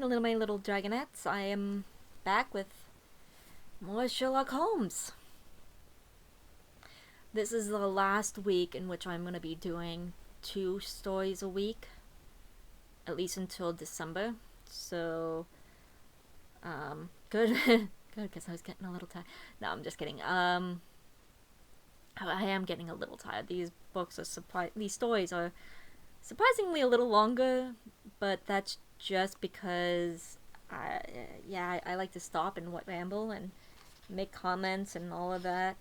my little dragonettes. I am back with more Sherlock Holmes. This is the last week in which I'm going to be doing 2 stories a week, at least until December. So, good, good, because I was getting a little tired. No, I'm just kidding. I am getting a little tired. These stories are surprisingly a little longer, but that's just because I like to stop and ramble and make comments and all of that.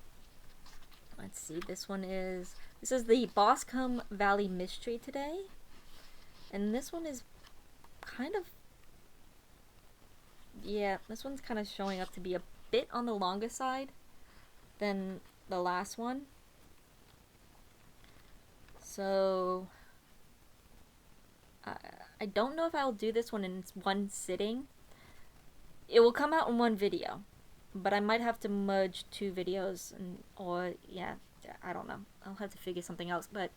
Let's see, this is the Boscombe Valley Mystery today, and this one is kind of, this one's kind of showing up to be a bit on the longer side than the last one. So I don't know if I'll do this one in one sitting. It will come out in one video, but I might have to merge 2 videos, I don't know. I'll have to figure something else, but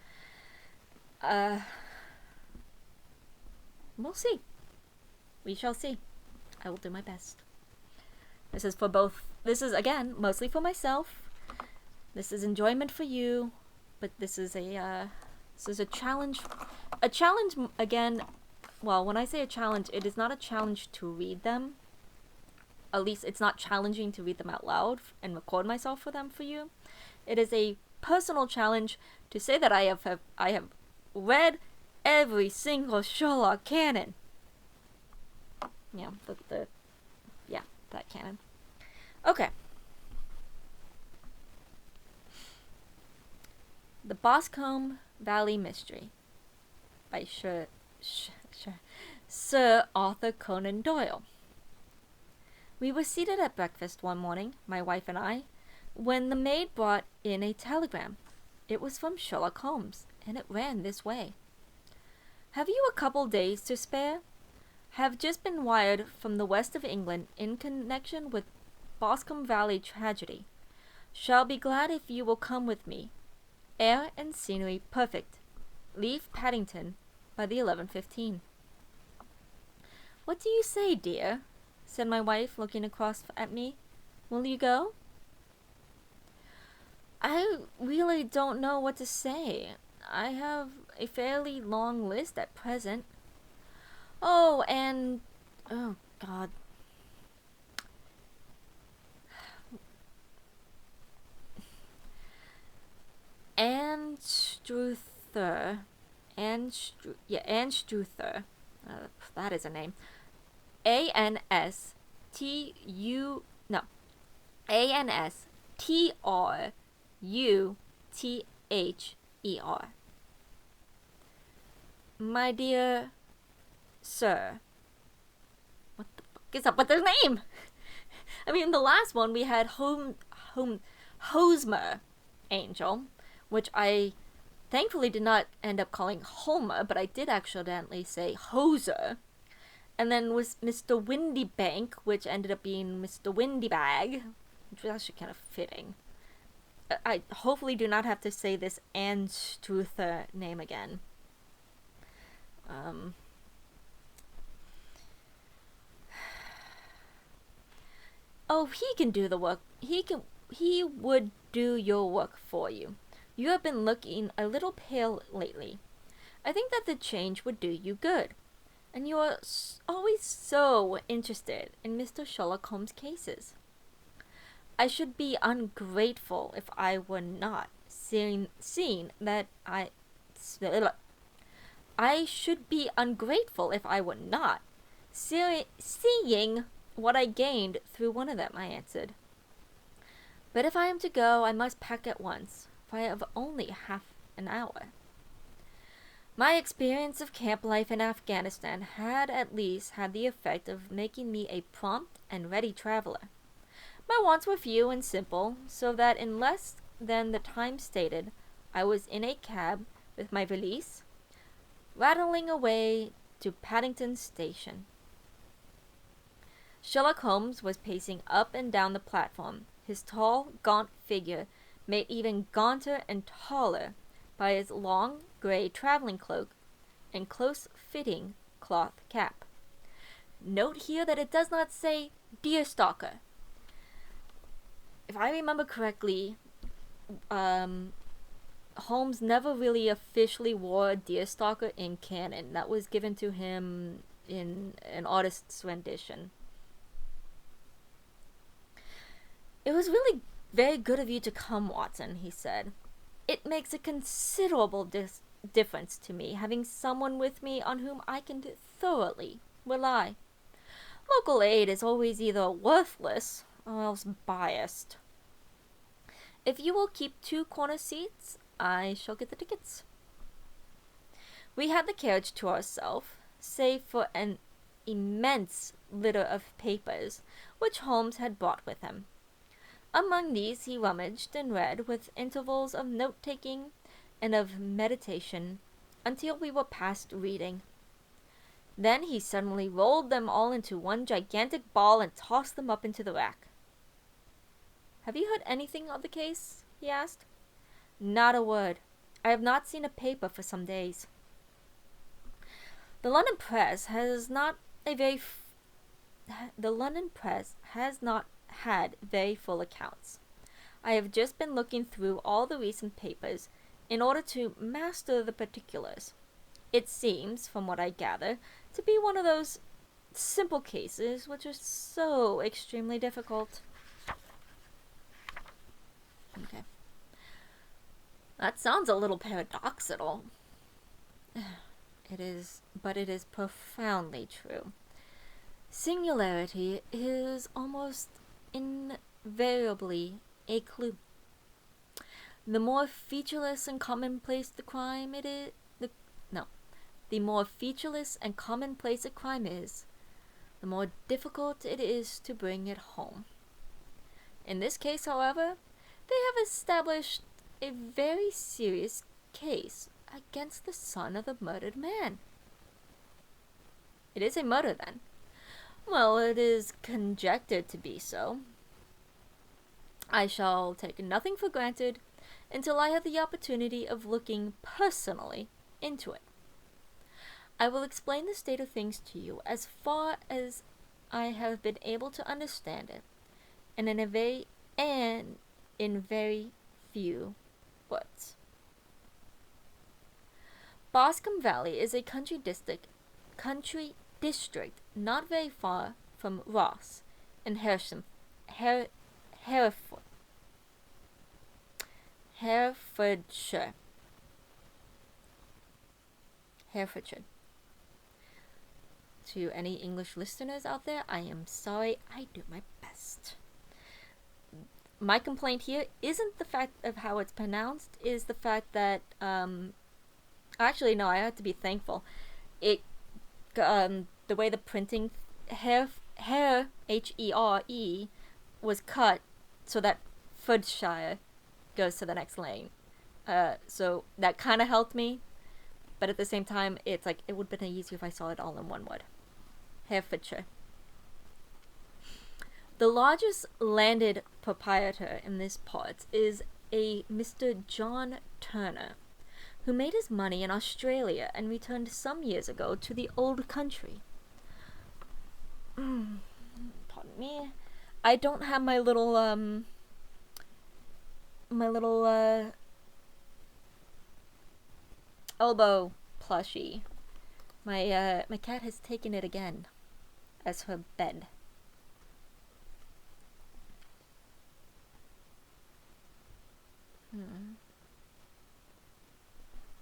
we'll see. We shall see. I will do my best. This is again mostly for myself. This is enjoyment for you, but this is a challenge. A challenge again. Well, when I say a challenge, it is not a challenge to read them. At least it's not challenging to read them out loud and record myself for them for you. It is a personal challenge to say that I have read every single Sherlock canon. Yeah, that canon. Okay. The Boscombe Valley Mystery by Sir Arthur Conan Doyle. We were seated at breakfast one morning, my wife and I, when the maid brought in a telegram. It was from Sherlock Holmes, and it ran this way. Have you a couple days to spare? Have just been wired from the west of England in connection with Boscombe Valley tragedy. Shall be glad if you will come with me. Air and scenery perfect. Leave Paddington by the 11:15. What do you say, dear? Said my wife, looking across at me. Will you go? I really don't know what to say. I have a fairly long list at present. Oh, God. Anstruther. Anstruther. That is a name. Anstruther. My dear Sir. What the fuck is up with their name? I mean, the last one we had Hosmer Angel, which I thankfully did not end up calling Homer, but I did accidentally say Hoser. And then was Mr. Windybank, which ended up being Mr. Windybag, which was actually kind of fitting. I hopefully do not have to say this Anstruther name again. Oh, he can do the work. He would do your work for you. You have been looking a little pale lately. I think that the change would do you good. And you are always so interested in Mr. Sherlock Holmes' cases. I should be ungrateful if I were not, seeing that I should be ungrateful if I were not, seeing what I gained through one of them, I answered. But if I am to go, I must pack at once, for I have only half an hour. My experience of camp life in Afghanistan had at least had the effect of making me a prompt and ready traveler. My wants were few and simple, so that in less than the time stated, I was in a cab with my valise, rattling away to Paddington Station. Sherlock Holmes was pacing up and down the platform, his tall, gaunt figure made even gaunter and taller by his long, gray traveling cloak and close-fitting cloth cap. Note here that it does not say Deer Stalker. If I remember correctly, Holmes never really officially wore a deerstalker in canon. That was given to him in an artist's rendition. It was really very good of you to come, Watson, he said. It makes a considerable difference to me having someone with me on whom I can thoroughly rely. Local aid is always either worthless or else biased. If you will keep 2 corner seats, I shall get the tickets. We had the carriage to ourselves, save for an immense litter of papers which Holmes had brought with him. Among these he rummaged and read with intervals of note-taking and of meditation until we were past reading. Then he suddenly rolled them all into one gigantic ball and tossed them up into the rack. "Have you heard anything of the case?" he asked. "Not a word. I have not seen a paper for some days. The London press has not had very full accounts. I have just been looking through all the recent papers in order to master the particulars. It seems, from what I gather, to be one of those simple cases which are so extremely difficult." Okay. That sounds a little paradoxical. It is, but it is profoundly true. Singularity is almost invariably a clue. The more featureless and commonplace the crime the more featureless and commonplace a crime is, the more difficult it is to bring it home. In this case, however, they have established a very serious case against the son of the murdered man. It is a murder, then? Well, it is conjectured to be so. I shall take nothing for granted until I have the opportunity of looking personally into it. I will explain the state of things to you as far as I have been able to understand it, and in very few words. Boscombe Valley is a country district not very far from Ross in Herefordshire. To any English listeners out there, I am sorry. I do my best. My complaint here isn't the fact of how it's pronounced, is the fact that, actually, no, I have to be thankful. The way the printing, Here, H-E-R-E, was cut so that Fordshire goes to the next lane. So that kind of helped me, but at the same time, it's like, it would have been easier if I saw it all in one word. Herefordshire. The largest landed proprietor in this part is a Mr. John Turner, who made his money in Australia and returned some years ago to the old country. Pardon me. I don't have my little elbow plushie. My cat has taken it again as her bed.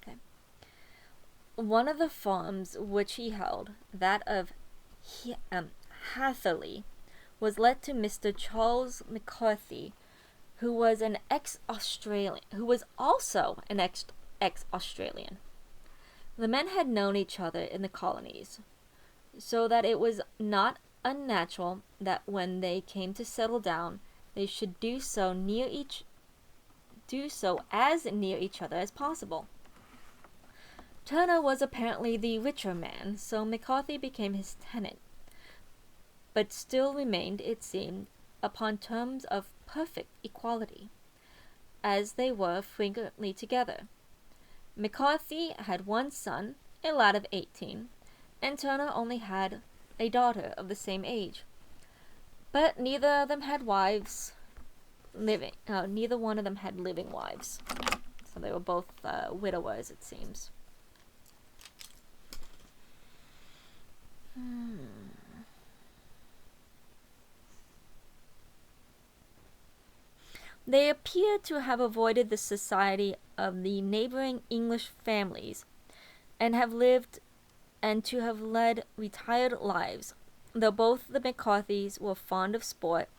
Okay. One of the farms which he held, that of Hatherley, was let to Mr. Charles McCarthy, who was also an ex-Australian. The men had known each other in the colonies, so that it was not unnatural that when they came to settle down, they should do so as near each other as possible. Turner was apparently the richer man, so McCarthy became his tenant, but still remained, it seemed, upon terms of perfect equality, as they were frequently together. McCarthy had one son, a lad of 18, and Turner only had a daughter of the same age. But neither of them had wives living. Neither one of them had living wives. So they were both widowers, it seems. They appear to have avoided the society of the neighboring English families and to have led retired lives, though both the McCarthys were fond of sport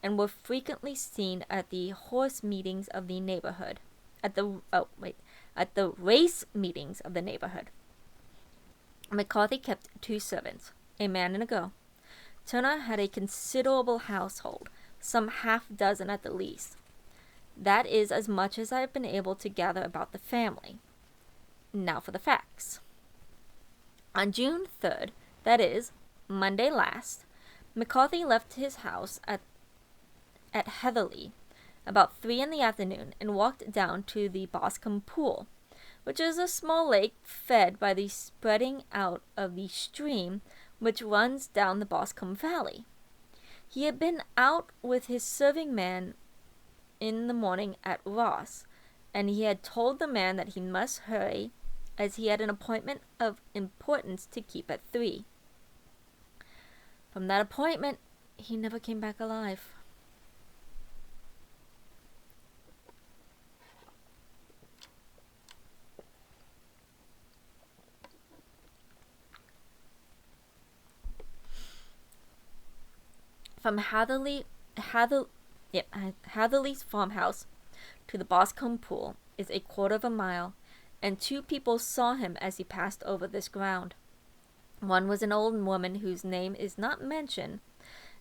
and were frequently seen at the horse meetings of the neighborhood. At the race meetings of the neighborhood. McCarthy kept 2 servants, a man and a girl. Turner had a considerable household, some half-dozen at the least. That is as much as I have been able to gather about the family. Now for the facts. On June 3rd, that is, Monday last, McCarthy left his house at Heatherley about 3 in the afternoon and walked down to the Boscombe pool, which is a small lake fed by the spreading out of the stream which runs down the Boscombe valley. He had been out with his serving man in the morning at Ross, and he had told the man that he must hurry, as he had an appointment of importance to keep at 3. From that appointment, he never came back alive. From Hatherley's farmhouse to the Boscombe pool is a quarter of a mile, and 2 people saw him as he passed over this ground. One was an old woman whose name is not mentioned,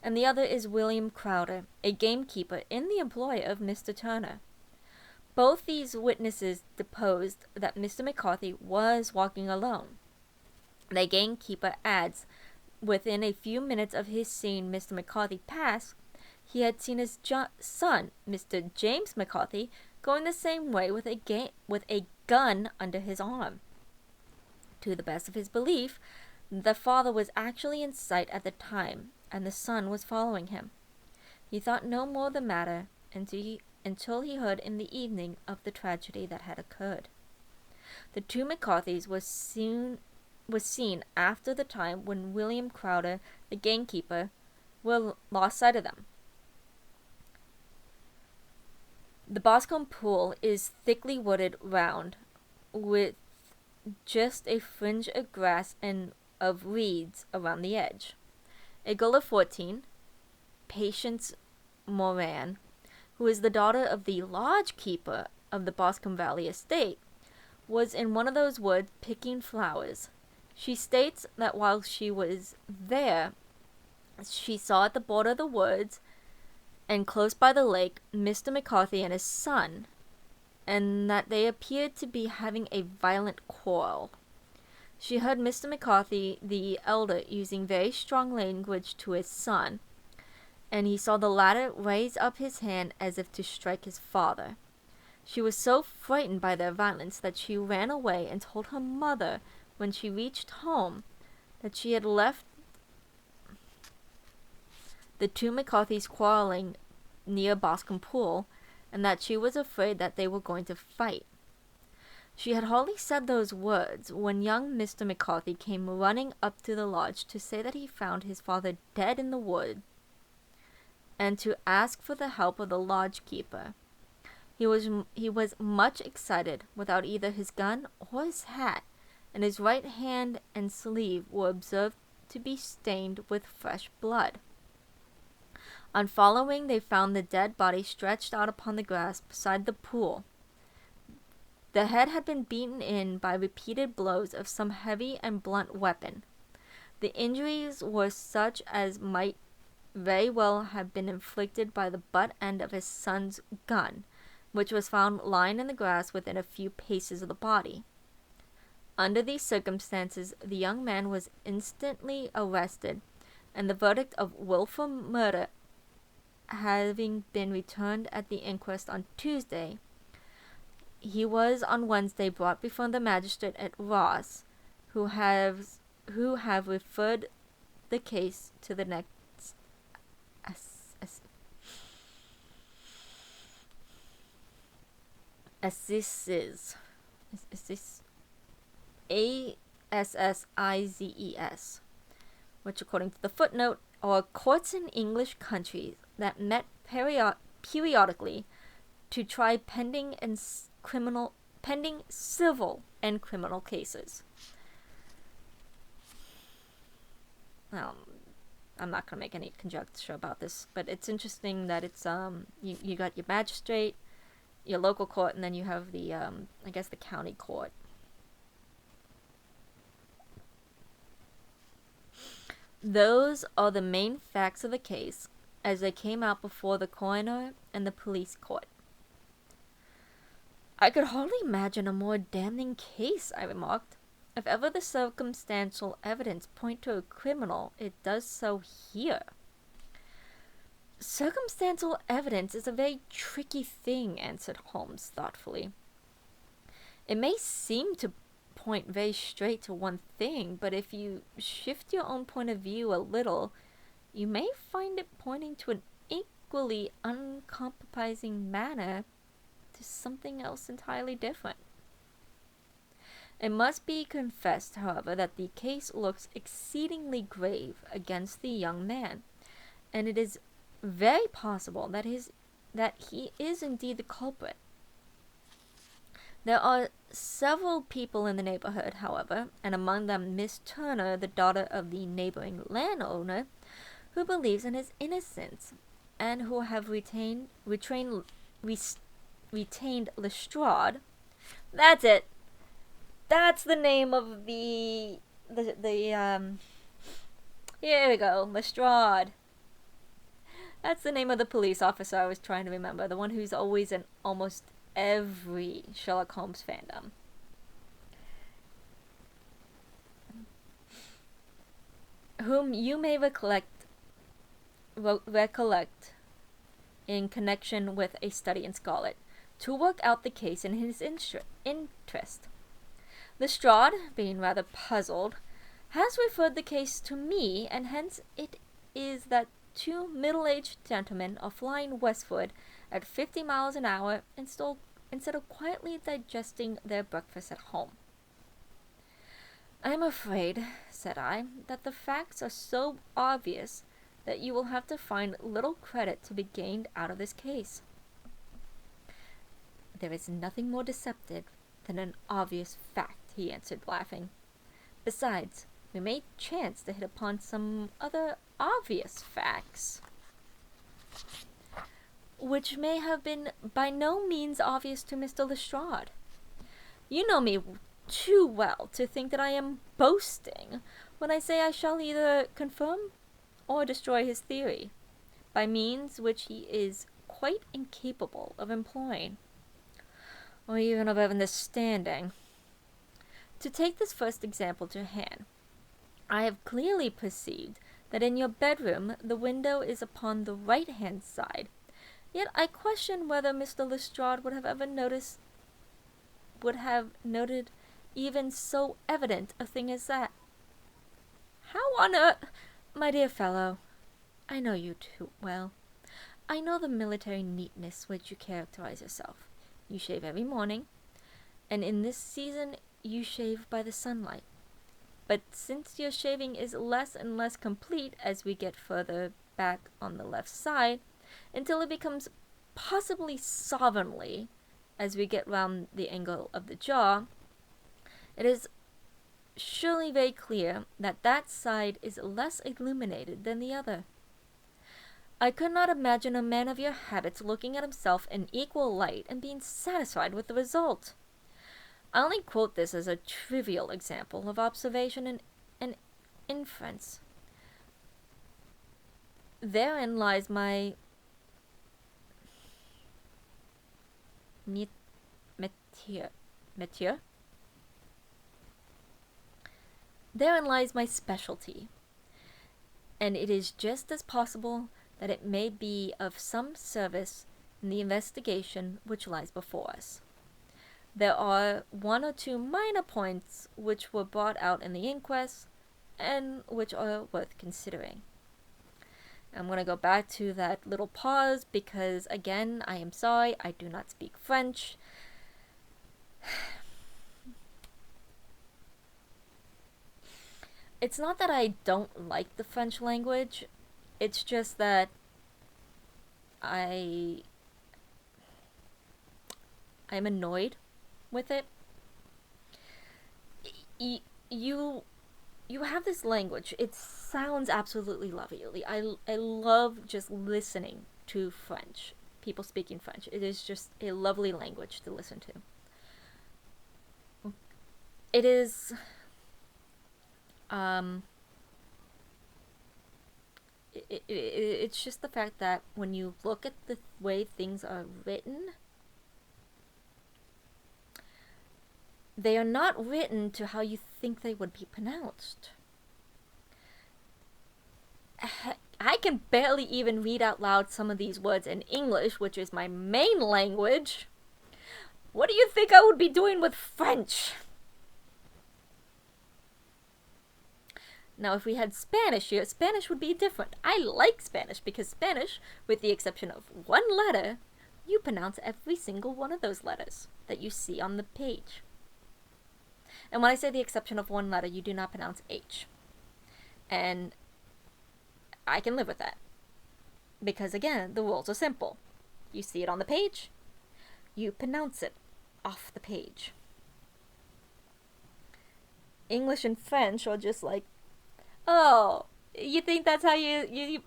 and the other is William Crowder, a gamekeeper in the employ of Mr. Turner. Both these witnesses deposed that Mr. McCarthy was walking alone. The gamekeeper adds, within a few minutes of his seeing Mr. McCarthy pass, he had seen his son, Mr. James McCarthy, going the same way with a gun under his arm. To the best of his belief, the father was actually in sight at the time, and the son was following him. He thought no more of the matter until he heard in the evening of the tragedy that had occurred. The 2 McCarthys was seen after the time when William Crowder, the gamekeeper, lost sight of them. The Boscombe pool is thickly wooded round, with just a fringe of grass and of reeds around the edge. A girl of 14, Patience Moran, who is the daughter of the lodge keeper of the Boscombe Valley estate, was in one of those woods picking flowers. She states that while she was there, she saw at the border of the woods and close by the lake Mr. McCarthy and his son, and that they appeared to be having a violent quarrel. She heard Mr. McCarthy, the elder, using very strong language to his son, and he saw the latter raise up his hand as if to strike his father. She was so frightened by their violence that she ran away and told her mother, when she reached home, that she had left the 2 McCarthys quarreling near Boscombe pool, and that she was afraid that they were going to fight. She had hardly said those words when young Mr. McCarthy came running up to the lodge to say that he found his father dead in the wood, and to ask for the help of the lodge keeper. He was much excited, without either his gun or his hat, and his right hand and sleeve were observed to be stained with fresh blood. On following, they found the dead body stretched out upon the grass beside the pool. The head had been beaten in by repeated blows of some heavy and blunt weapon. The injuries were such as might very well have been inflicted by the butt end of his son's gun, which was found lying in the grass within a few paces of the body. Under these circumstances, the young man was instantly arrested, and the verdict of wilful murder having been returned at the inquest on Tuesday, he was on Wednesday brought before the magistrate at Ross, who have referred the case to the next assizes. Is this ASSIZES, which according to the footnote are courts in English countries that met periodically to try pending civil and criminal cases. I'm not going to make any conjecture about this, but it's interesting that it's you got your magistrate, your local court, and then you have the I guess the county court. Those are the main facts of the case as they came out before the coroner and the police court. I could hardly imagine a more damning case, I remarked. If ever the circumstantial evidence point to a criminal, it does so here. Circumstantial evidence is a very tricky thing, answered Holmes thoughtfully. It may seem to point very straight to one thing, but if you shift your own point of view a little, you may find it pointing to an equally uncompromising manner to something else entirely different. It must be confessed, however, that the case looks exceedingly grave against the young man, and it is very possible that he is indeed the culprit. There are several people in the neighborhood, however, and among them Miss Turner, the daughter of the neighboring landowner, who believes in his innocence, and who have retained Lestrade. That's it. That's the name of the here we go, Lestrade. That's the name of the police officer I was trying to remember, the one who's always in almost every Sherlock Holmes fandom. Whom you may recollect in connection with a study in Scarlet, to work out the case in his interest. Lestrade, being rather puzzled, has referred the case to me, and hence it is that two middle-aged gentlemen are flying westward at 50 miles an hour instead of quietly digesting their breakfast at home. I'm afraid, said I, that the facts are so obvious that you will have to find little credit to be gained out of this case. There is nothing more deceptive than an obvious fact, he answered, laughing. Besides, we may chance to hit upon some other obvious facts, which may have been by no means obvious to Mr. Lestrade. You know me too well to think that I am boasting when I say I shall either confirm or destroy his theory, by means which he is quite incapable of employing, or even of understanding. To take this first example to hand, I have clearly perceived that in your bedroom the window is upon the right-hand side, yet I question whether Mr. Lestrade would have noted even so evident a thing as that. How on earth, my dear fellow, I know you too well. I know the military neatness which you characterize yourself. You shave every morning, and in this season you shave by the sunlight. But since your shaving is less and less complete as we get further back on the left side, until it becomes possibly slovenly as we get round the angle of the jaw, it is surely very clear that that side is less illuminated than the other. I could not imagine a man of your habits looking at himself in equal light and being satisfied with the result. I only quote this as a trivial example of observation and inference. Therein lies my métier. Therein lies my specialty, and it is just as possible that it may be of some service in the investigation which lies before us. There are one or two minor points which were brought out in the inquest, and which are worth considering. I'm going to go back to that little pause because, again, I am sorry, I do not speak French. It's not that I don't like the French language, it's just that I'm annoyed with it. You have this language. It sounds absolutely lovely. I love just listening to French. People speaking French. It is just a lovely language to listen to. It is it's just the fact that when you look at the way things are written, they are not written to how you think they would be pronounced. I can barely even read out loud some of these words in English, which is my main language. What do you think I would be doing with French? Now, if we had Spanish here, Spanish would be different. I like Spanish because Spanish, with the exception of one letter, you pronounce every single one of those letters that you see on the page. And when I say the exception of one letter, you do not pronounce H. And I can live with that. Because again, the rules are simple. You see it on the page, you pronounce it off the page. English and French are just like, oh, you think that's how I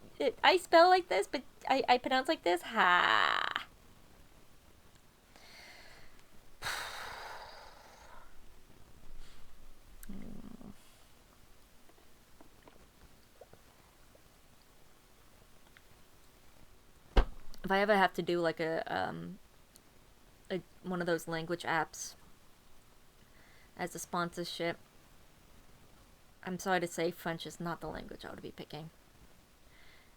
spell like this, but I pronounce like this? Ha! If I ever have to do like a one of those language apps as a sponsorship, I'm sorry to say French is not the language I would be picking.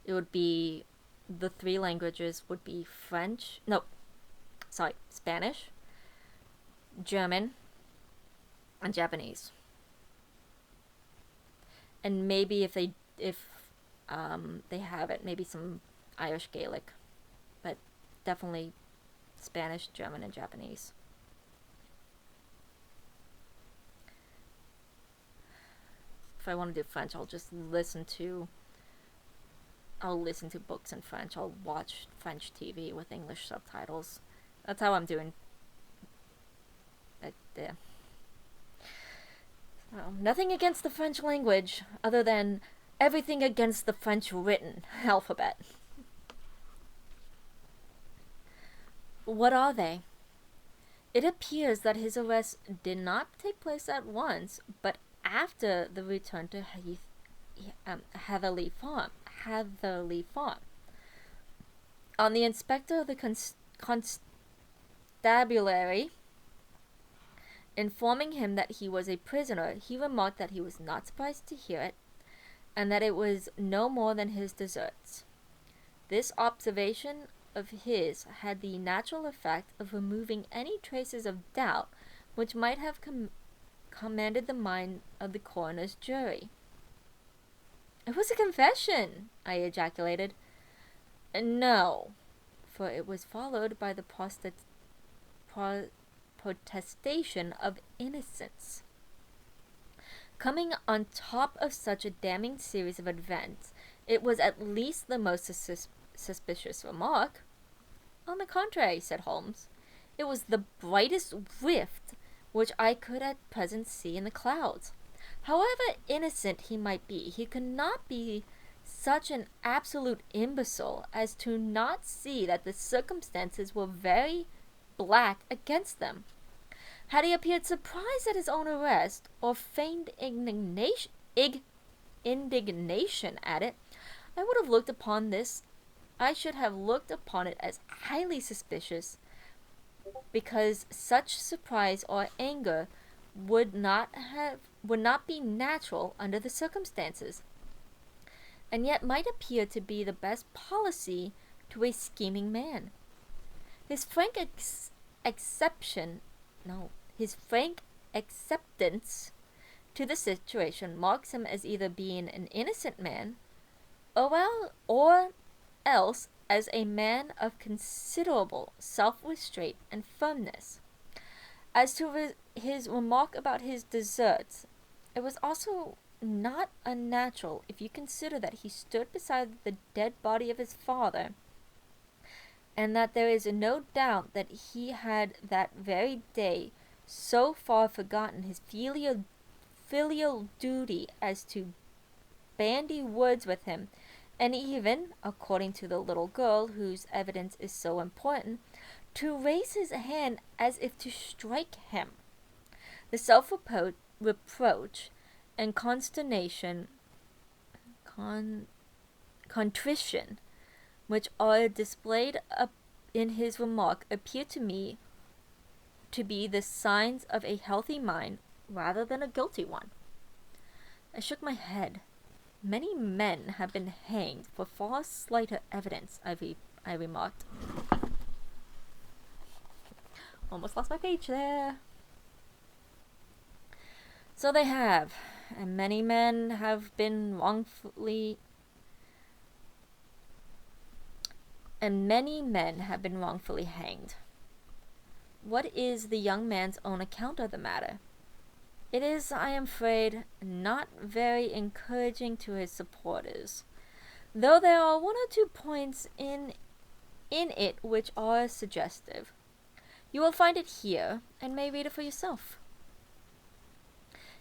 It would be, the three languages would be Spanish, German, and Japanese. And maybe if they have it, maybe some Irish Gaelic. But definitely Spanish, German, and Japanese. If I want to do French, I'll listen to books in French. I'll watch French TV with English subtitles. That's how I'm doing it there. Well, nothing against the French language, other than everything against the French written alphabet. What are they? It appears that his arrest did not take place at once, but after the return to Hatherley Farm. On the inspector of the constabulary informing him that he was a prisoner, he remarked that he was not surprised to hear it, and that it was no more than his deserts. This observation of his had the natural effect of removing any traces of doubt which might have commanded the mind of the coroner's jury. "It was a confession," I ejaculated. "No, for it was followed by the protestation of innocence." Coming on top of such a damning series of events, it was at least the most suspicious remark. "On the contrary," said Holmes, "it was the brightest rift which I could at present see in the clouds. However innocent he might be, he could not be such an absolute imbecile as to not see that the circumstances were very black against them. Had he appeared surprised at his own arrest, or feigned indignation at it, I should have looked upon it as highly suspicious, because such surprise or anger would not be natural under the circumstances, and yet might appear to be the best policy to a scheming man. His frank acceptance to the situation marks him as either being an innocent man, or else as a man of considerable self-restraint and firmness. As to his remark about his deserts, it was also not unnatural if you consider that he stood beside the dead body of his father, and that there is no doubt that he had that very day so far forgotten his filial duty as to bandy words with him, and even, according to the little girl whose evidence is so important, to raise his hand as if to strike him. The self-reproach and contrition which are displayed in his remark appear to me to be the signs of a healthy mind rather than a guilty one. I shook my head. Many men have been hanged for far slighter evidence, I remarked. Almost lost my page there. So they have, and many men have been wrongfully hanged. What is the young man's own account of the matter? It is, I am afraid, not very encouraging to his supporters, though there are one or two points in it which are suggestive. You will find it here, and may read it for yourself.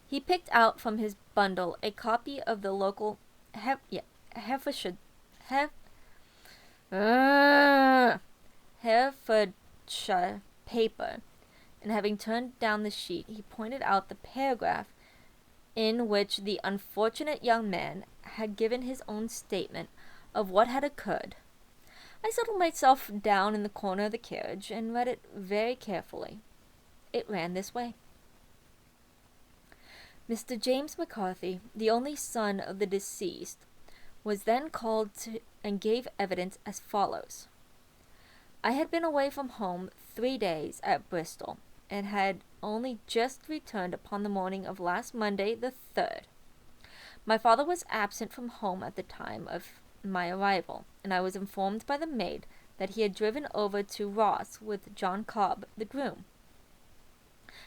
He picked out from his bundle a copy of the local Herefordshire paper, and having turned down the sheet, he pointed out the paragraph in which the unfortunate young man had given his own statement of what had occurred. I settled myself down in the corner of the carriage and read it very carefully. It ran this way. Mr. James McCarthy, the only son of the deceased, was then called and gave evidence as follows. I had been away from home 3 days at Bristol, and had only just returned upon the morning of last Monday the 3rd. My father was absent from home at the time of my arrival, and I was informed by the maid that he had driven over to Ross with John Cobb, the groom.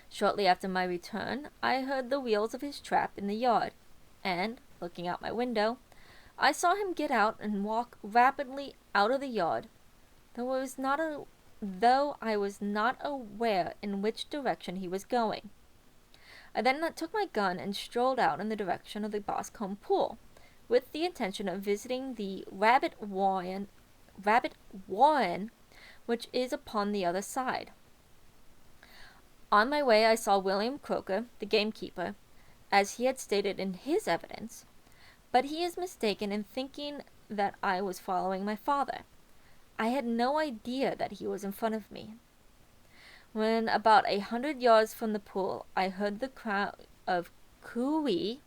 Shortly after my return, I heard the wheels of his trap in the yard, and, looking out my window, I saw him get out and walk rapidly out of the yard, though I was not aware in which direction he was going. I then took my gun and strolled out in the direction of the Boscombe pool, with the intention of visiting the rabbit warren which is upon the other side. On my way I saw William Croker, the gamekeeper, as he had stated in his evidence, but he is mistaken in thinking that I was following my father. I had no idea that he was in front of me. When about 100 yards from the pool, I heard the cry of coo-ee,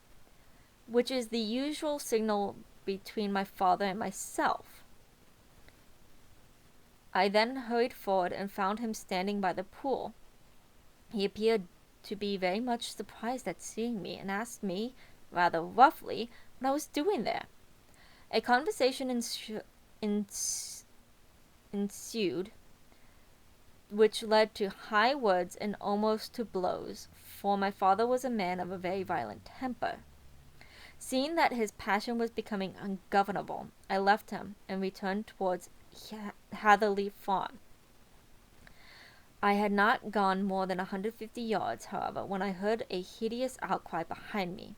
which is the usual signal between my father and myself. I then hurried forward and found him standing by the pool. He appeared to be very much surprised at seeing me, and asked me, rather roughly, what I was doing there. A conversation ensued, which led to high words and almost to blows, for my father was a man of a very violent temper. Seeing that his passion was becoming ungovernable, I left him and returned towards Hatherley Farm. I had not gone more than 150 yards, however, when I heard a hideous outcry behind me,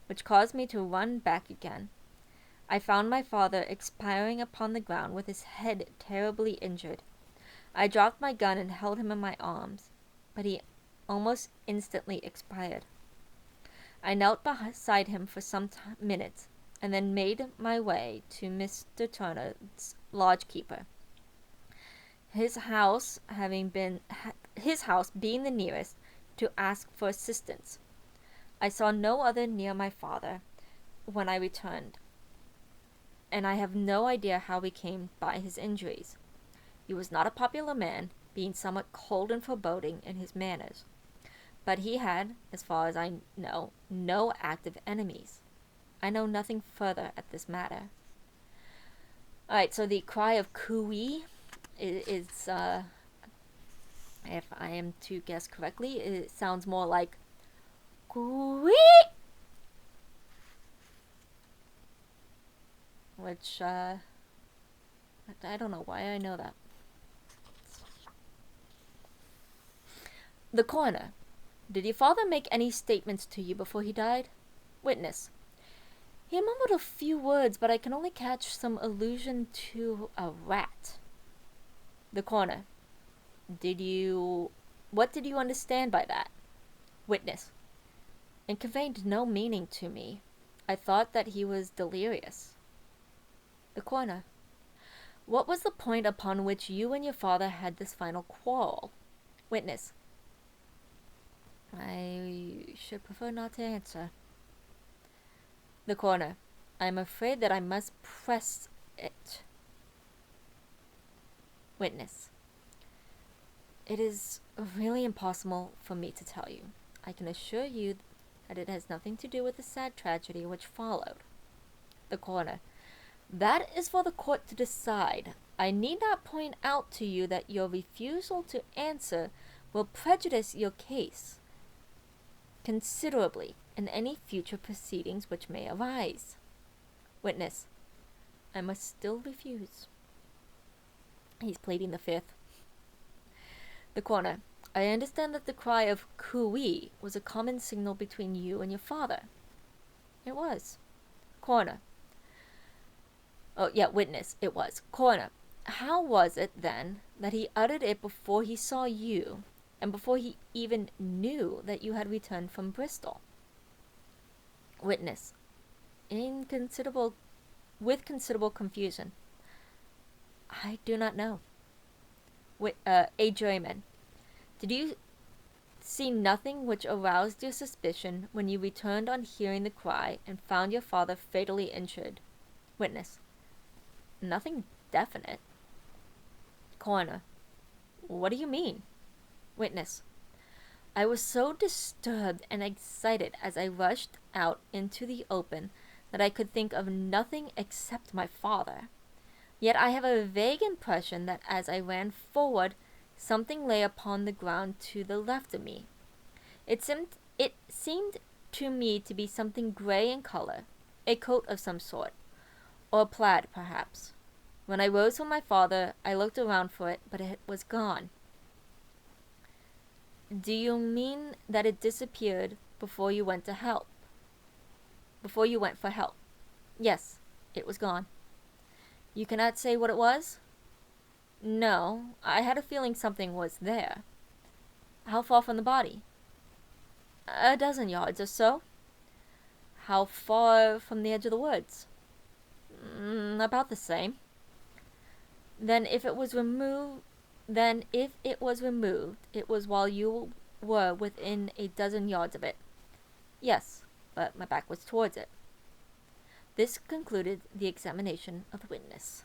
which caused me to run back again. I found my father expiring upon the ground with his head terribly injured. I dropped my gun and held him in my arms, but he almost instantly expired. I knelt beside him for some minutes, and then made my way to Mr. Turner's lodge-keeper. His house being the nearest, to ask for assistance. I saw no other near my father when I returned, and I have no idea how he came by his injuries. He was not a popular man, being somewhat cold and foreboding in his manners, But he had, as far as I know, no active enemies. I know nothing further at this matter. Alright, so the cry of cooey is if I am to guess correctly, it sounds more like cooey, which I don't know why I know that. The coroner. Did your father make any statements to you before he died? Witness. He mumbled a few words, but I can only catch some allusion to a rat. The coroner. What did you understand by that? Witness. It conveyed no meaning to me. I thought that he was delirious. The coroner. What was the point upon which you and your father had this final quarrel? Witness. I should prefer not to answer. The coroner. I'm afraid that I must press it. Witness. It is really impossible for me to tell you. I can assure you that it has nothing to do with the sad tragedy which followed. The coroner. That is for the court to decide. I need not point out to you that your refusal to answer will prejudice your case considerably in any future proceedings which may arise. Witness. I must still refuse. He's pleading the fifth. The coroner. I understand that the cry of cooey was a common signal between you and your father. It was. Coroner. Oh, yeah, witness. It was. Coroner. How was it, then, that he uttered it before he saw you, and before he even knew that you had returned from Bristol? Witness. With considerable confusion. I do not know. A juryman. Did you see nothing which aroused your suspicion when you returned on hearing the cry and found your father fatally injured? Witness. Nothing definite. Coroner. What do you mean? Witness. I was so disturbed and excited as I rushed out into the open that I could think of nothing except my father. Yet I have a vague impression that as I ran forward, something lay upon the ground to the left of me. It seemed to me to be something gray in color, a coat of some sort, or a plaid, perhaps. When I rose from my father, I looked around for it, but it was gone. Do you mean that it disappeared before you went for help? Yes, it was gone. You cannot say what it was? No, I had a feeling something was there. How far from the body? 12 yards or so. How far from the edge of the woods? About the same. Then if it was removed, it was while you were within 12 yards of it. Yes, but my back was towards it. This concluded the examination of the witness.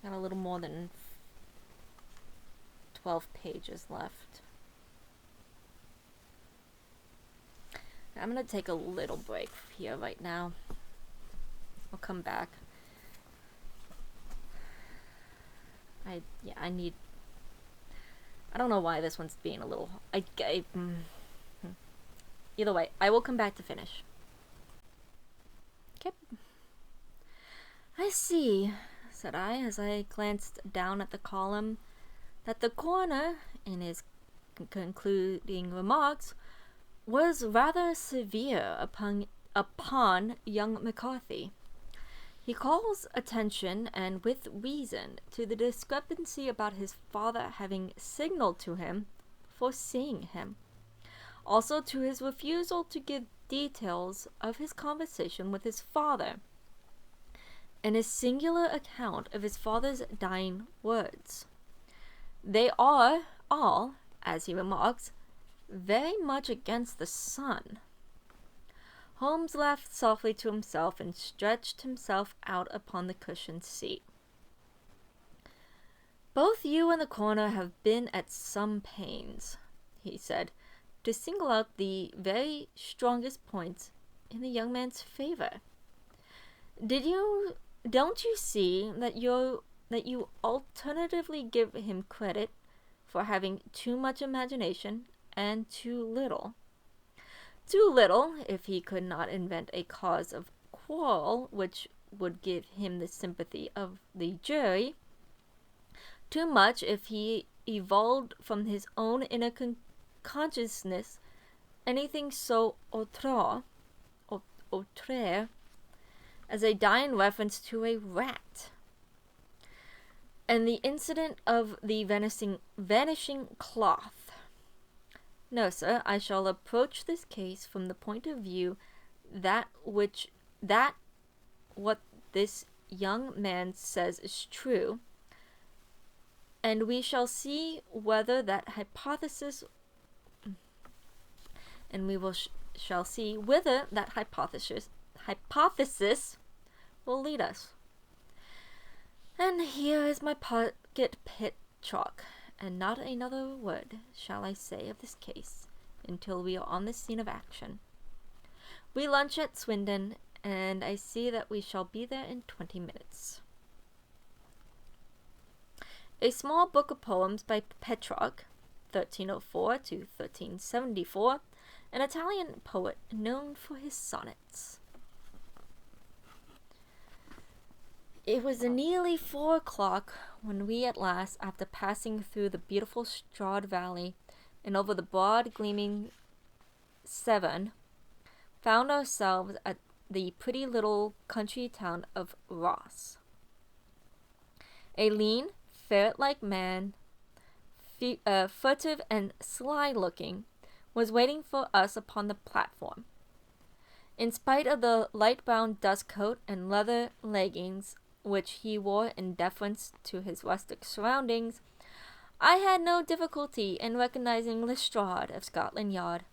Got a little more than 12 pages left. I'm going to take a little break here right now. I'll come back. I don't know why this one's being a little... Either way, I will come back to finish. Okay. I see, said I, as I glanced down at the column, that the coroner, in his concluding remarks, was rather severe upon young McCarthy. He calls attention, and with reason, to the discrepancy about his father having signaled to him for seeing him. Also to his refusal to give details of his conversation with his father and his singular account of his father's dying words. They are all, as he remarks, very much against the sun. Holmes laughed softly to himself and stretched himself out upon the cushioned seat. "Both you and the coroner have been at some pains," he said, "to single out the very strongest points in the young man's favor. Don't you see that you alternatively give him credit for having too much imagination and too little? Too little if he could not invent a cause of quarrel which would give him the sympathy of the jury. Too much if he evolved from his own inner consciousness anything so outre as a dying reference to a rat. And the incident of the vanishing cloth. No, sir, I shall approach this case from the point of view that what this young man says is true, and we shall see whether that hypothesis will lead us. And here is my pocket pit chalk, and not another word shall I say of this case until we are on the scene of action. We lunch at Swindon, and I see that we shall be there in 20 minutes. A small book of poems by Petrarch, 1304 to 1374, an Italian poet known for his sonnets. It was nearly 4 o'clock when we at last, after passing through the beautiful Strad Valley and over the broad gleaming Severn, found ourselves at the pretty little country town of Ross. A lean, ferret-like man, furtive and sly-looking, was waiting for us upon the platform. In spite of the light brown dust coat and leather leggings which he wore in deference to his rustic surroundings, I had no difficulty in recognizing Lestrade of Scotland Yard.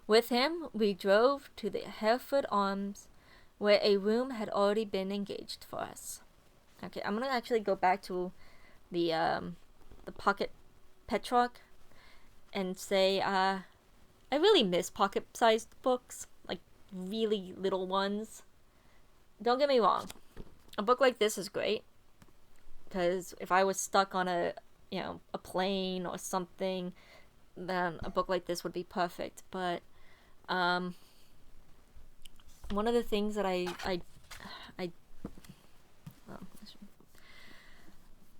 With him we drove to the Hereford Arms, where a room had already been engaged for us. Okay, I'm gonna actually go back to the pocket Petrarch and say I really miss pocket-sized books, like really little ones. Don't get me wrong, a book like this is great, because if I was stuck on a plane or something, then a book like this would be perfect. But one of the things that I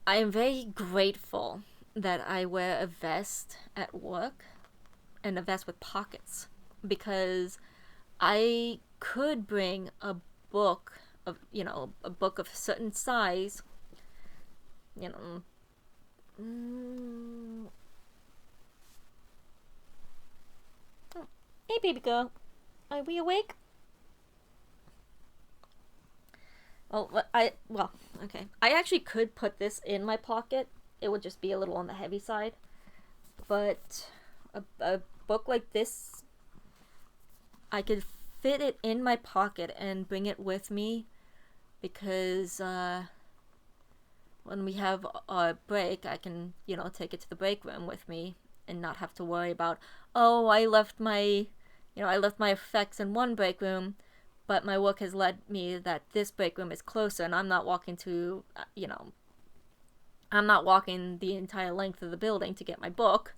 am very grateful that I wear a vest at work, and a vest with pockets, because I could bring a book of a certain size, Hey, baby girl, are we awake? Okay. I actually could put this in my pocket. It would just be a little on the heavy side. But a book like this, I could fit it in my pocket and bring it with me, because when we have our break, I can, take it to the break room with me and not have to worry about, I left my effects in one break room, but my work has led me that this break room is closer, and I'm not walking to, I'm not walking the entire length of the building to get my book,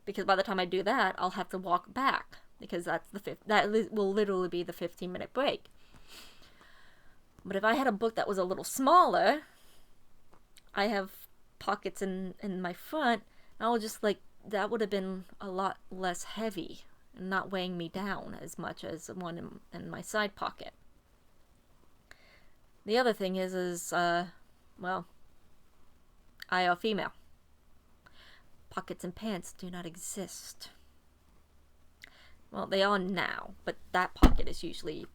because by the time I do that, I'll have to walk back, because that will literally be the 15-minute break. But if I had a book that was a little smaller, I have pockets in my front, and I would just that would have been a lot less heavy and not weighing me down as much as one in my side pocket. The other thing is I are female. Pockets and pants do not exist. Well, they are now, but that pocket is usually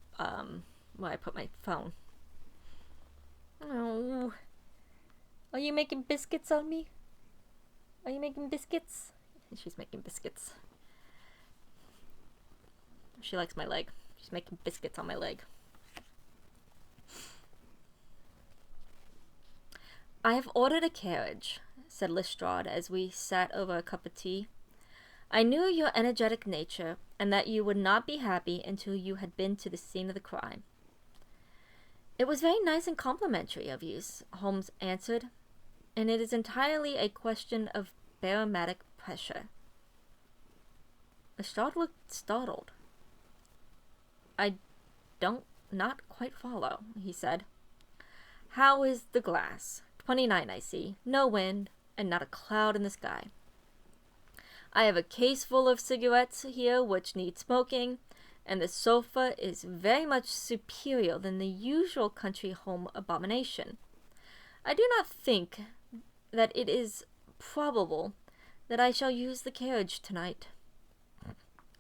where I put my phone. Oh, are you making biscuits on me? Are you making biscuits? She's making biscuits. She likes my leg. She's making biscuits on my leg. I have ordered a carriage, said Lestrade as we sat over a cup of tea. I knew your energetic nature, and that you would not be happy until you had been to the scene of the crime. It was very nice and complimentary of you, Holmes answered, and it is entirely a question of barometric pressure. Lestrade looked startled. I don't not quite follow, he said. How is the glass? 29, I see. No wind, and not a cloud in the sky. I have a case full of cigarettes here which need smoking, and the sofa is very much superior than the usual country home abomination. I do not think that it is probable that I shall use the carriage tonight.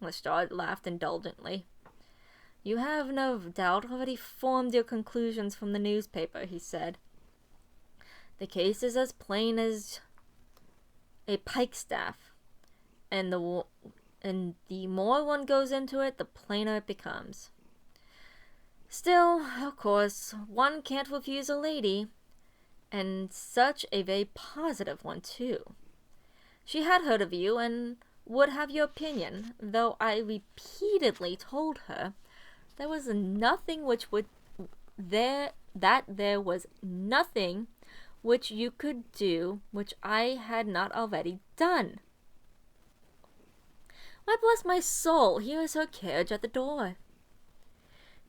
Lestrade laughed indulgently. You have no doubt already formed your conclusions from the newspaper, he said. The case is as plain as a pikestaff, and the more one goes into it, the plainer it becomes. Still, of course, one can't refuse a lady, and such a very positive one, too. She had heard of you, and would have your opinion, though I repeatedly told her there was nothing there was nothing which you could do which I had not already done. Why, bless my soul, here is her carriage at the door.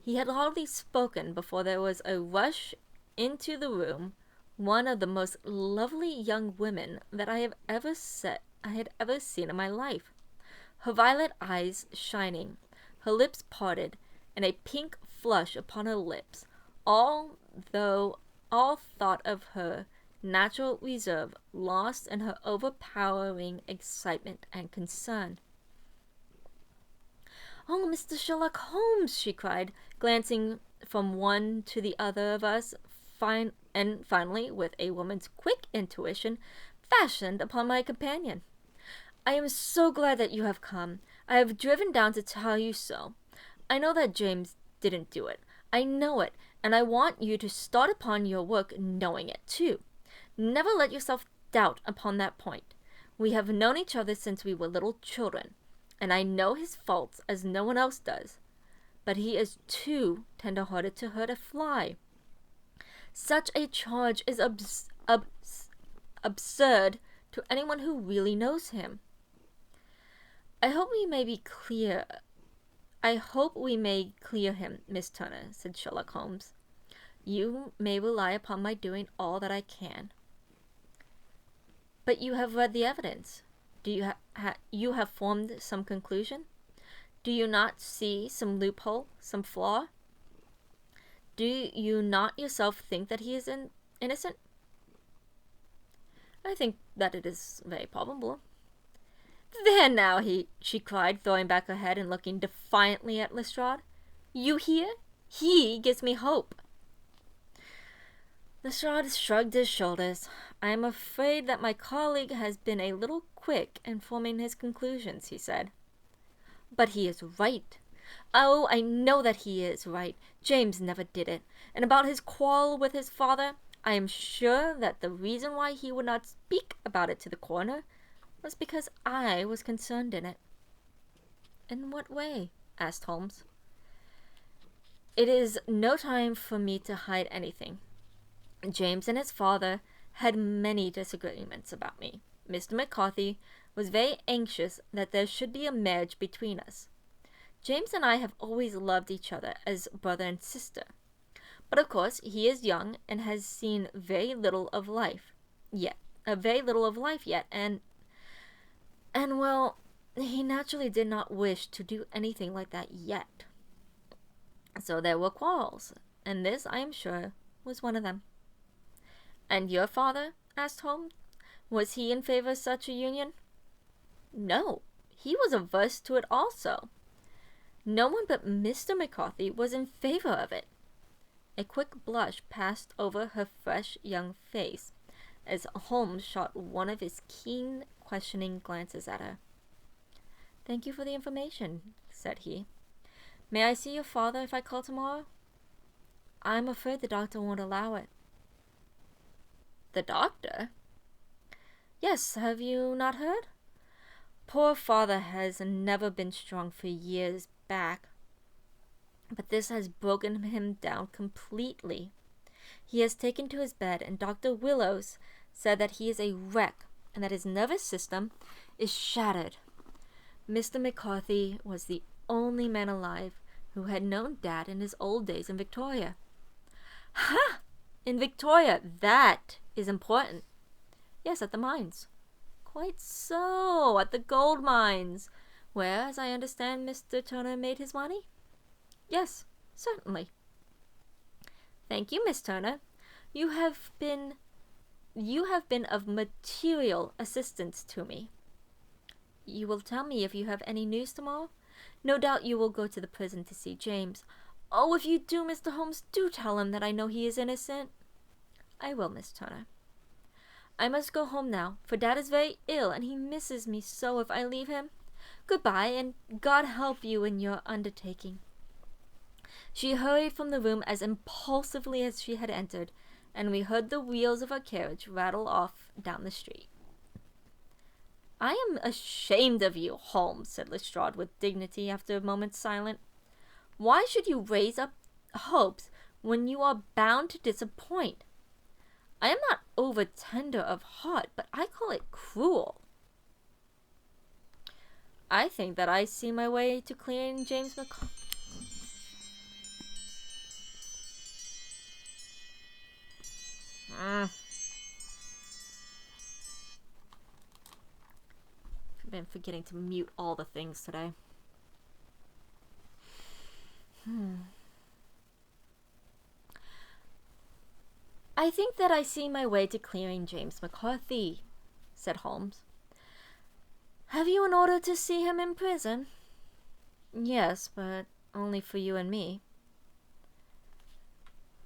He had hardly spoken before there was a rush into the room, one of the most lovely young women that I had ever seen in my life, her violet eyes shining, her lips parted, and a pink flush upon her lips, all thought of her natural reserve lost in her overpowering excitement and concern. Oh, Mr. Sherlock Holmes, she cried, glancing from one to the other of us, and finally, with a woman's quick intuition, fastened upon my companion. I am so glad that you have come. I have driven down to tell you so. I know that James didn't do it. I know it, and I want you to start upon your work knowing it, too. Never let yourself doubt upon that point. We have known each other since we were little children, and I know his faults as no one else does. But he is too tender-hearted to hurt a fly. Such a charge is absurd to anyone who really knows him. I hope we may clear him, Miss Turner, said Sherlock Holmes. You may rely upon my doing all that I can. But you have read the evidence. Do you have formed some conclusion? Do you not see some loophole, some flaw? Do you not yourself think that he is innocent? I think that it is very probable. There now, she cried, throwing back her head and looking defiantly at Lestrade. You hear? He gives me hope. Lestrade shrugged his shoulders. I am afraid that my colleague has been a little quick in forming his conclusions, he said. But he is right. Oh, I know that he is right. James never did it. And about his quarrel with his father, I am sure that the reason why he would not speak about it to the coroner was because I was concerned in it. In what way? Asked Holmes. It is no time for me to hide anything. James and his father had many disagreements about me. Mr. McCarthy was very anxious that there should be a marriage between us. James and I have always loved each other as brother and sister. But of course he is young and has seen very little of life yet, and well, he naturally did not wish to do anything like that yet. So there were quarrels, and this, I am sure, was one of them. And your father? Asked Holmes. Was he in favor of such a union? No, he was averse to it also. No one but Mr. McCarthy was in favor of it. A quick blush passed over her fresh young face as Holmes shot one of his keen, questioning glances at her. "Thank you for the information," said he. "May I see your father if I call tomorrow?" "I'm afraid the doctor won't allow it." "The doctor?" "Yes, have you not heard? Poor father has never been strong for years back, but this has broken him down completely. He has taken to his bed, and Dr. Willows said that he is a wreck and that his nervous system is shattered. Mr. McCarthy was the only man alive who had known Dad in his old days in Victoria." "Ha! In Victoria! That is important." "Yes, at the mines." "Quite so, at the gold mines, where, as I understand, Mr. Turner made his money?" "Yes, certainly." "Thank you, Miss Turner. You have been of material assistance to me. You will tell me if you have any news tomorrow? No doubt you will go to the prison to see James. Oh, if you do, Mr. Holmes, do tell him that I know he is innocent." "I will, Miss Turner." "I must go home now, for Dad is very ill, and he misses me so if I leave him. Goodbye, and God help you in your undertaking." She hurried from the room as impulsively as she had entered, and we heard the wheels of her carriage rattle off down the street. "I am ashamed of you, Holmes," said Lestrade with dignity after a moment's silence. "Why should you raise up hopes when you are bound to disappoint? I am not over tender of heart, but I call it cruel." "I think that I see my way to clearing James McCall." I've been forgetting to mute all the things today. "I think that I see my way to clearing James McCarthy," said Holmes. "Have you an order to see him in prison?" "Yes, but only for you and me."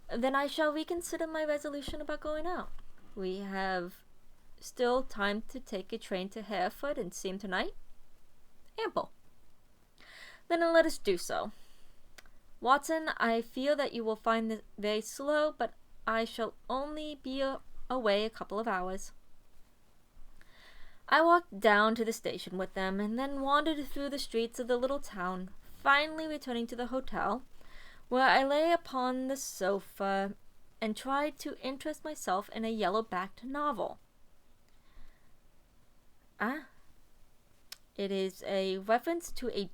"Then I shall reconsider my resolution about going out. We have still time to take a train to Hereford and see him tonight?" "Ample." "Then let us do so. Watson, I fear that you will find this very slow, but I shall only be away a couple of hours." I walked down to the station with them, and then wandered through the streets of the little town, finally returning to the hotel, where I lay upon the sofa and tried to interest myself in a yellow-backed novel. It is a reference to a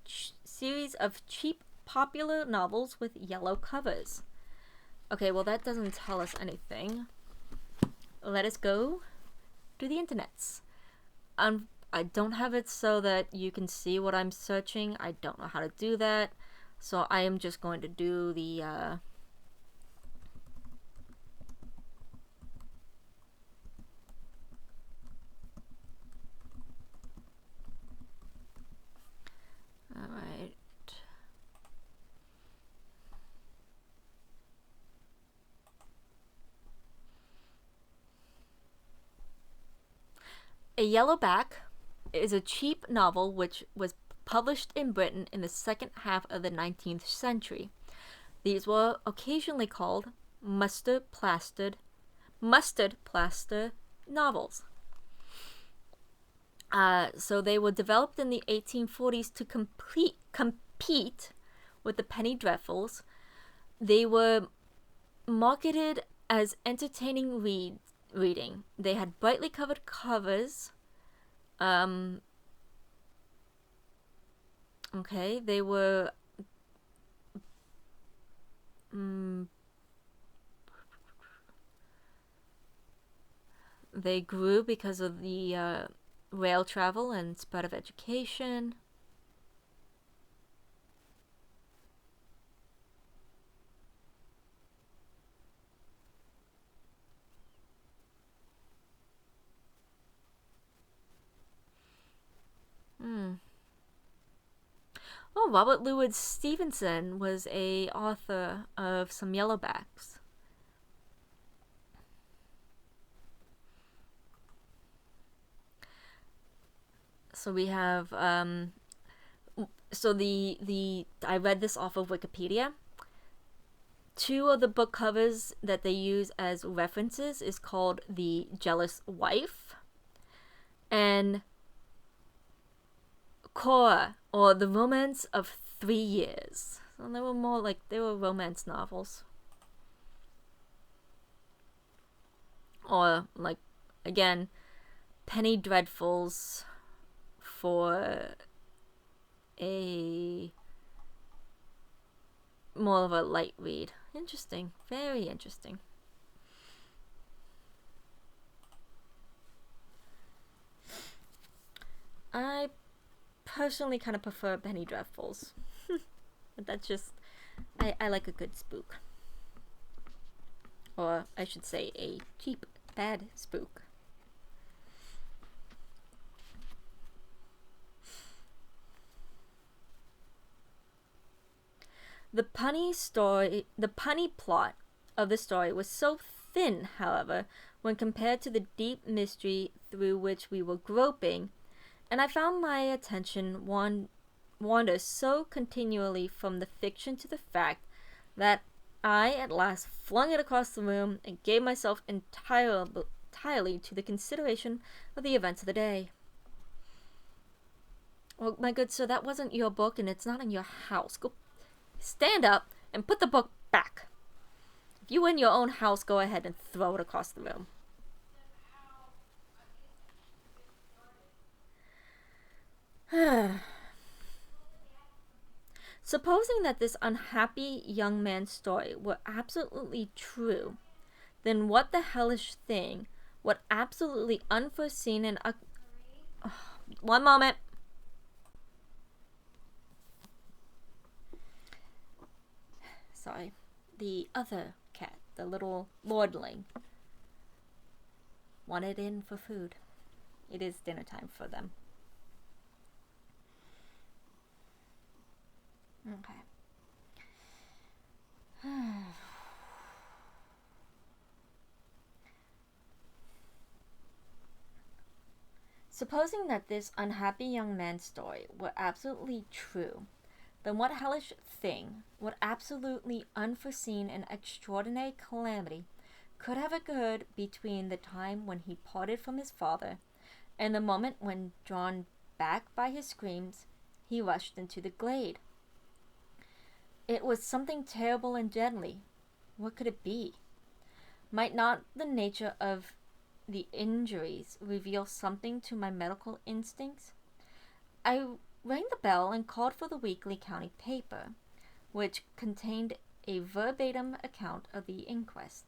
series of cheap popular novels with yellow covers. Okay, well that doesn't tell us anything. Let us go to the internets. I don't have it so that you can see what I'm searching. I don't know how to do that. So I am just going to do the alright. A Yellowback is a cheap novel which was published in Britain in the second half of the 19th century. These were occasionally called mustard plaster novels. So they were developed in the 1840s to compete with the penny dreadfuls. They were marketed as entertaining reading. They had brightly covered covers. Okay, they were they grew because of the rail travel and spread of education. Oh, Robert Louis Stevenson was a author of some yellowbacks. So we have the I read this off of Wikipedia. Two of the book covers that they use as references is called The Jealous Wife and Cora, or The Romance of 3 Years. So they were more like, they were romance novels. Or, like, again, Penny Dreadfuls for a more of a light read. Interesting. Very interesting. I personally kind of prefer Penny Dreadfuls. But that's just, I like a good spook. Or I should say a cheap, bad spook. The punny plot of the story was so thin, however, when compared to the deep mystery through which we were groping, and I found my attention wander so continually from the fiction to the fact that I at last flung it across the room and gave myself entirely to the consideration of the events of the day. Well, my good sir, that wasn't your book and it's not in your house. Go stand up and put the book back. If you in your own house, go ahead and throw it across the room. Supposing that this unhappy young man's story were absolutely true, then what the hellish thing, what absolutely unforeseen and... one moment. Sorry. The other cat, the little lordling, wanted in for food. It is dinner time for them. Okay. Supposing that this unhappy young man's story were absolutely true, then what hellish thing, what absolutely unforeseen and extraordinary calamity could have occurred between the time when he parted from his father and the moment when, drawn back by his screams, he rushed into the glade? It was something terrible and deadly. What could it be? Might not the nature of the injuries reveal something to my medical instincts? I rang the bell and called for the weekly county paper, which contained a verbatim account of the inquest.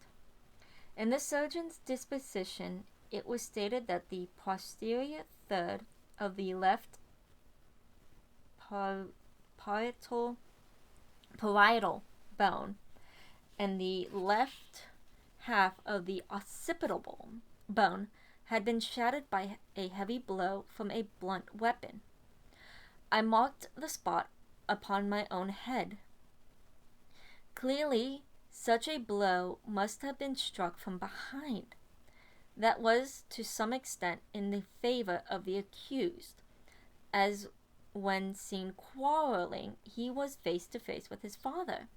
In the surgeon's disposition, it was stated that the posterior third of the left parietal bone and the left half of the occipital bone had been shattered by a heavy blow from a blunt weapon. I marked the spot upon my own head. Clearly, such a blow must have been struck from behind. That was to some extent in the favor of the accused, as when seen quarreling, he was face to face with his father.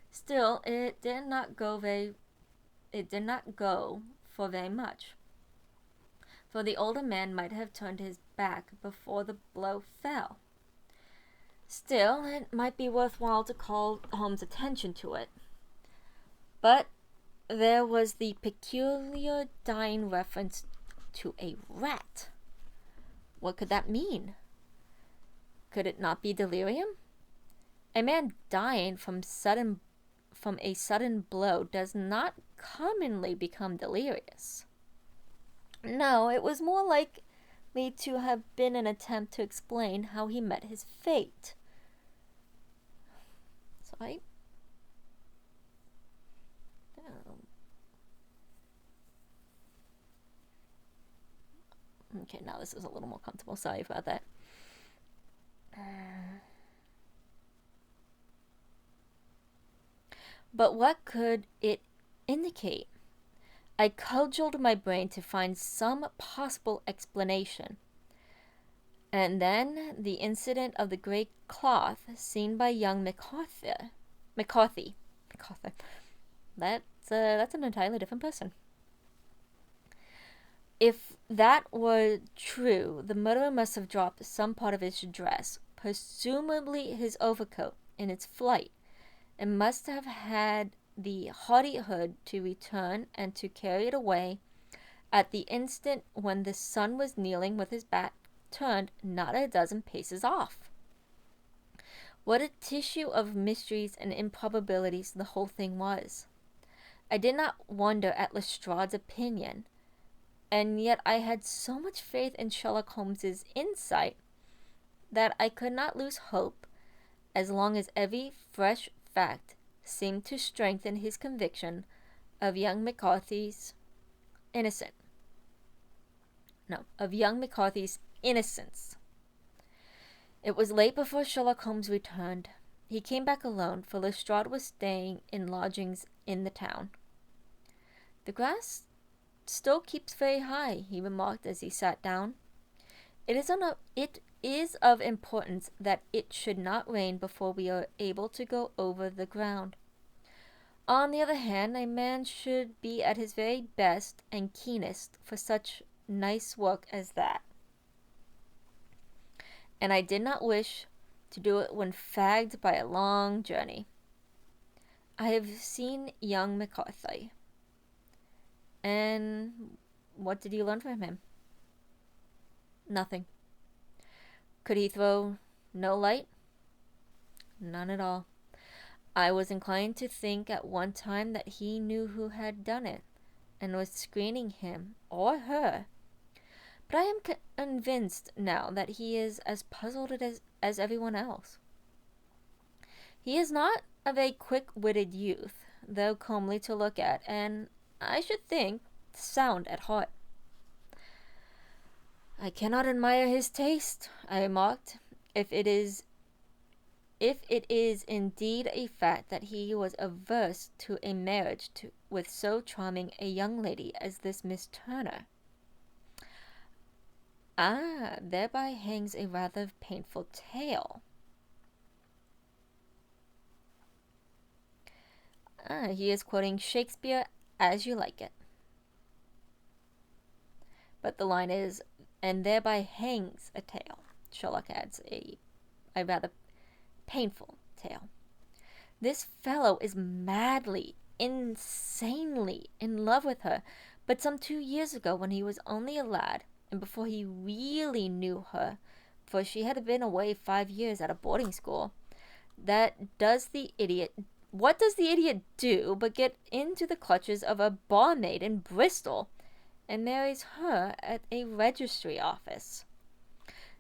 Still, it did not go for very much, for the older man might have turned his back before the blow fell. Still, it might be worthwhile to call Holmes' attention to it. But there was the peculiar dying reference to a rat. What could that mean? Could it not be delirium? A man dying from a sudden blow does not commonly become delirious. No, it was more likely to have been an attempt to explain how he met his fate. Sorry. Okay, now this is a little more comfortable. Sorry about that. But what could it indicate? I cudgeled my brain to find some possible explanation. And then the incident of the grey cloth seen by young McCarthy. That's an entirely different person. If that were true, the murderer must have dropped some part of his dress, presumably his overcoat, in its flight, and must have had the hardihood to return and to carry it away at the instant when the son was kneeling with his back turned not a dozen paces off. What a tissue of mysteries and improbabilities the whole thing was. I did not wonder at Lestrade's opinion, and yet I had so much faith in Sherlock Holmes's insight that I could not lose hope as long as every fresh fact seemed to strengthen his conviction of young McCarthy's innocence. It was late before Sherlock Holmes returned. He came back alone, for Lestrade was staying in lodgings in the town. "The grass still keeps very high," he remarked as he sat down. It is of importance that it should not rain before we are able to go over the ground. On the other hand, a man should be at his very best and keenest for such nice work as that. And I did not wish to do it when fagged by a long journey. I have seen young McCarthy. And what did you learn from him? Nothing. Could he throw no light? None at all. I was inclined to think at one time that he knew who had done it, and was screening him or her. But I am convinced now that he is as puzzled as everyone else. He is not a very quick-witted youth, though comely to look at, and I should think sound at heart. "I cannot admire his taste," I remarked, if it is indeed a fact that he was averse to a marriage with so charming a young lady as this Miss Turner. "Ah, thereby hangs a rather painful tale." He is quoting Shakespeare as you like it. But the line is, "and thereby hangs a tale." Sherlock adds, a rather painful tale. This fellow is madly, insanely in love with her, but some 2 years ago, when he was only a lad, and before he really knew her, for she had been away 5 years at a boarding school, what does the idiot do but get into the clutches of a barmaid in Bristol, and marries her at a registry office?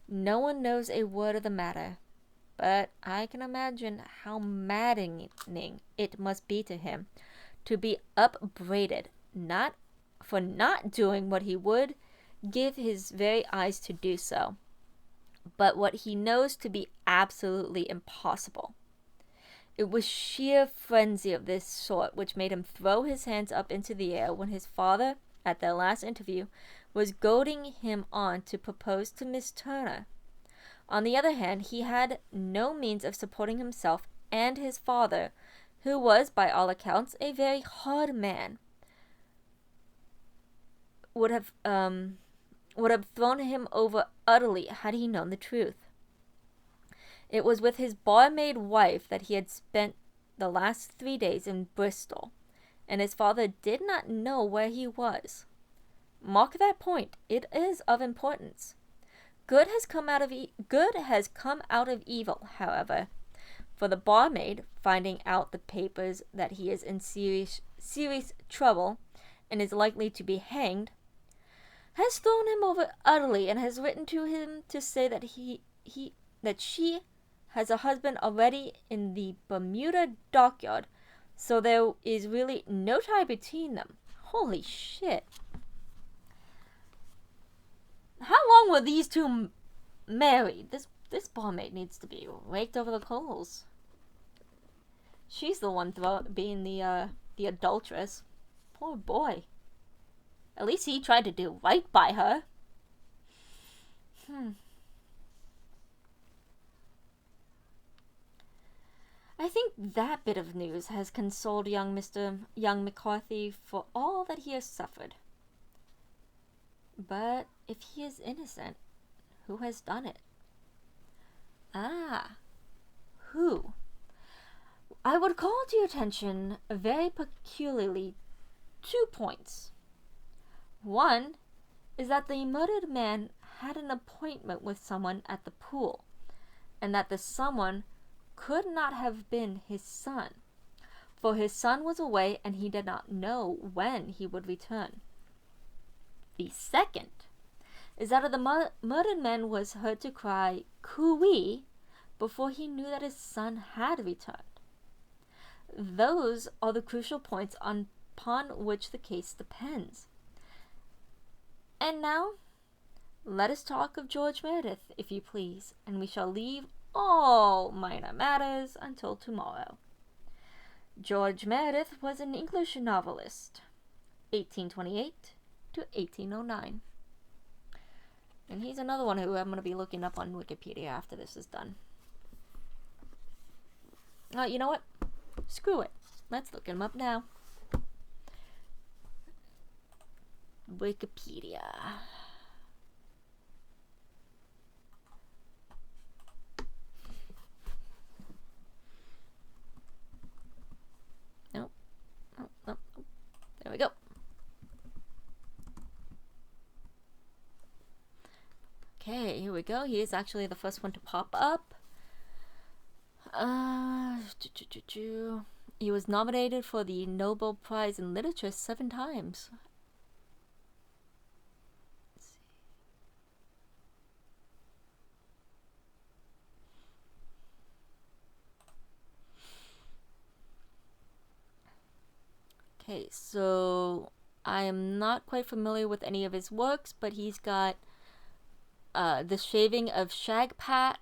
No one knows a word of the matter, but I can imagine how maddening it must be to him to be upbraided for not doing what he would give his very eyes to do so, but what he knows to be absolutely impossible. It was sheer frenzy of this sort which made him throw his hands up into the air when his father, at their last interview, was goading him on to propose to Miss Turner. On the other hand, he had no means of supporting himself and his father, who was, by all accounts, a very hard man. Would have thrown him over utterly had he known the truth. It was with his barmaid wife that he had spent the last 3 days in Bristol, and his father did not know where he was. Mark that point. It is of importance. Good has come out of evil, however, for the barmaid, finding out the papers that he is in serious trouble and is likely to be hanged, has thrown him over utterly, and has written to him to say that she has a husband already in the Bermuda dockyard, so there is really no tie between them. Holy shit. How long were these two married? This barmaid needs to be raked over the coals. She's the one being the adulteress. Poor boy. At least he tried to do right by her. I think that bit of news has consoled young McCarthy for all that he has suffered. But if he is innocent, who has done it? Ah, who? I would call to your attention very peculiarly 2 points. One is that the murdered man had an appointment with someone at the pool, and that the someone could not have been his son, for his son was away and he did not know when he would return. The second is that the murdered man was heard to cry "cooey" before he knew that his son had returned. Those are the crucial points upon which the case depends. And now, let us talk of George Meredith, if you please, and we shall leave all minor matters until tomorrow. George Meredith was an English novelist, 1828 to 1809. And he's another one who I'm going to be looking up on Wikipedia after this is done. You know what? Screw it. Let's look him up now. Wikipedia. Nope. Nope. There we go. Okay, here we go. He is actually the first one to pop up. He was nominated for the Nobel Prize in Literature 7 times. Let's see. Okay, so I am not quite familiar with any of his works, but he's got The Shaving of Shagpat,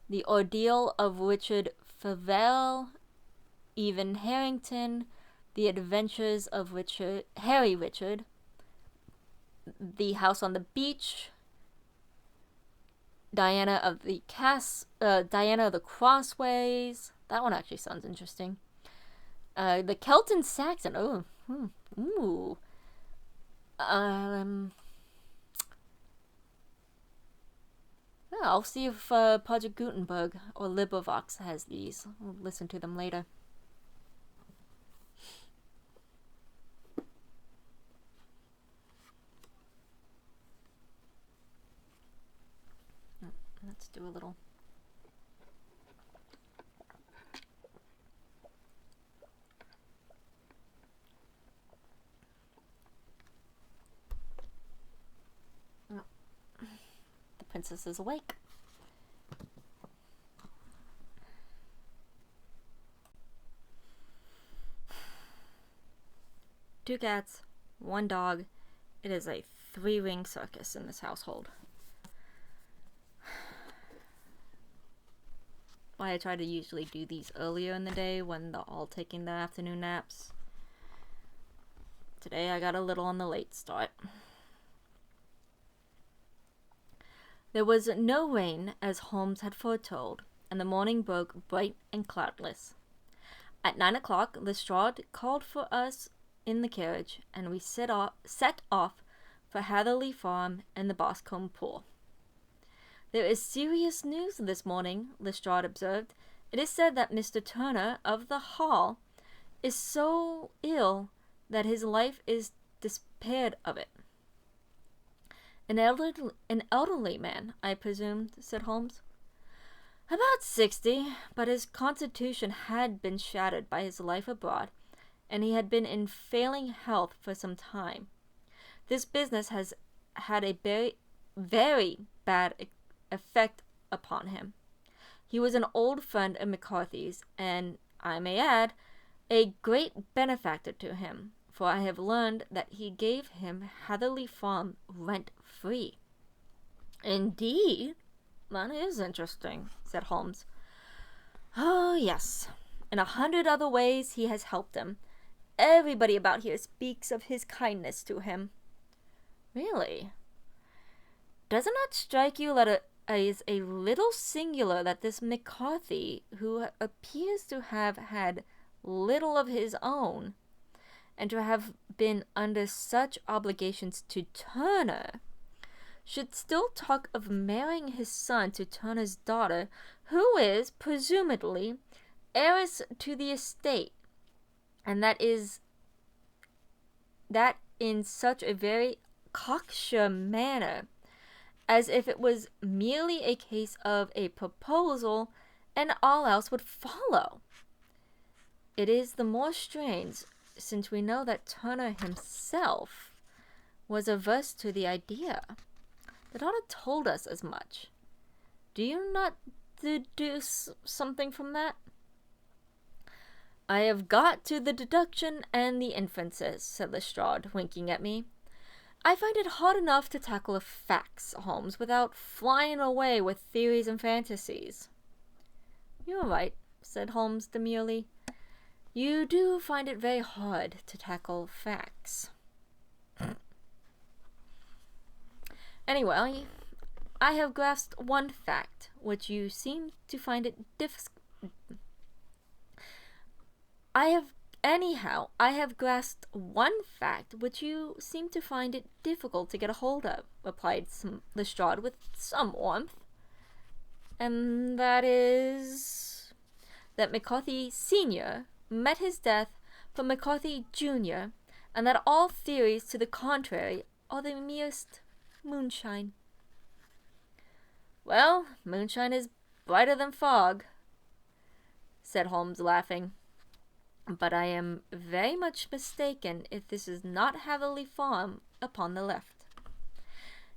The Ordeal of Richard Feverel, Even Harrington, The Adventures of Harry Richard, The House on the Beach, Diana of the Crossways. That one actually sounds interesting. The Kelton Saxon. Oh, ooh. I'll see if Project Gutenberg or LibriVox has these. We'll listen to them later. Let's do a little. Oh. The princess is awake. Two cats, one dog. It is a 3-ring circus in this household. Why I try to usually do these earlier in the day when they're all taking their afternoon naps. Today I got a little on the late start. There was no rain, as Holmes had foretold, and the morning broke bright and cloudless. At 9 o'clock, Lestrade called for us in the carriage, and we set off for Hatherley Farm and the Boscombe pool. "There is serious news this morning," Lestrade observed. "It is said that Mr. Turner of the Hall is so ill that his life is despaired of it." An elderly man, I presume," said Holmes. "About 60, but his constitution had been shattered by his life abroad, and he had been in failing health for some time. This business has had a very, very bad effect upon him. He was an old friend of McCarthy's, and, I may add, a great benefactor to him, for I have learned that he gave him Hatherley Farm rent-free." "Indeed? That is interesting," said Holmes. "Oh, yes. and 100 other ways he has helped him. Everybody about here speaks of his kindness to him." "Really? Does it not strike you that it is a little singular that this McCarthy, who appears to have had little of his own, and to have been under such obligations to Turner, should still talk of marrying his son to Turner's daughter, who is, presumably, heiress to the estate, and that in such a very cocksure manner, as if it was merely a case of a proposal, and all else would follow? It is the more strange, since we know that Turner himself was averse to the idea. The daughter told us as much. Do you not deduce something from that?" "I have got to the deduction and the inferences," said Lestrade, winking at me. "I find it hard enough to tackle facts, Holmes, without flying away with theories and fantasies." "You're right," said Holmes demurely. "You do find it very hard to tackle facts." "Anyway, I have grasped one fact, which you seem to find it I have grasped one fact which you seem to find it difficult to get a hold of," replied Lestrade with some warmth. "And that is that McCarthy Sr. met his death from McCarthy Jr., and that all theories to the contrary are the merest moonshine." "Well, moonshine is brighter than fog," said Holmes, laughing. "But I am very much mistaken if this is not Hatherley Farm upon the left."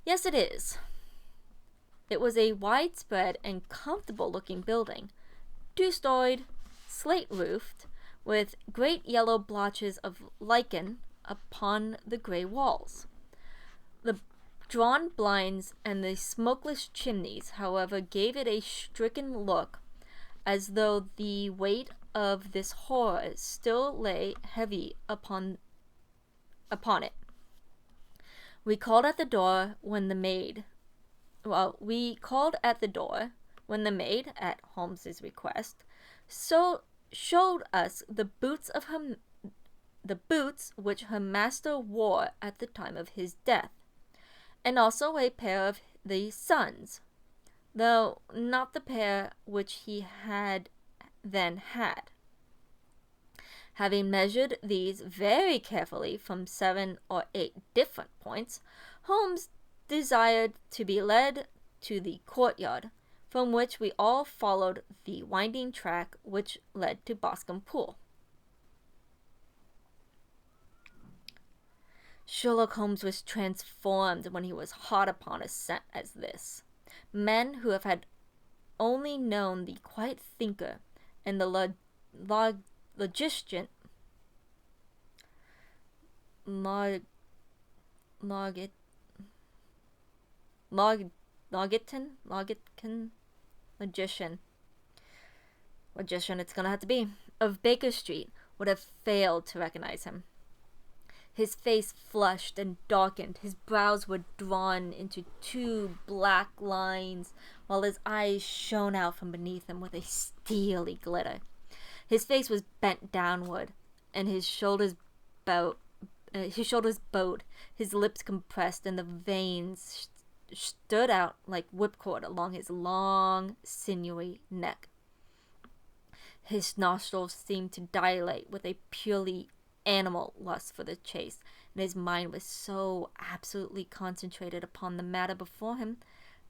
"Yes, it is." It was a widespread and comfortable-looking building, 2-storied, slate-roofed, with great yellow blotches of lichen upon the grey walls. The drawn blinds and the smokeless chimneys, however, gave it a stricken look, as though the weight of this horror still lay heavy upon it. We called at the door when the maid, at Holmes's request, showed us the boots which her master wore at the time of his death, and also a pair of the son's, though not the pair which he had then had. Having measured these very carefully from 7 or 8 different points, Holmes desired to be led to the courtyard, from which we all followed the winding track which led to Boscombe Pool. Sherlock Holmes was transformed when he was hot upon a scent as this. Men who have had only known the quiet thinker and the logician it's gonna have to be, of Baker Street would have failed to recognize him. His face flushed and darkened, his brows were drawn into 2 black lines, while his eyes shone out from beneath them with a steely glitter. His face was bent downward, and his shoulders bowed, his lips compressed, and the veins stood out like whipcord along his long, sinewy neck. His nostrils seemed to dilate with a purely animal lust for the chase, and his mind was so absolutely concentrated upon the matter before him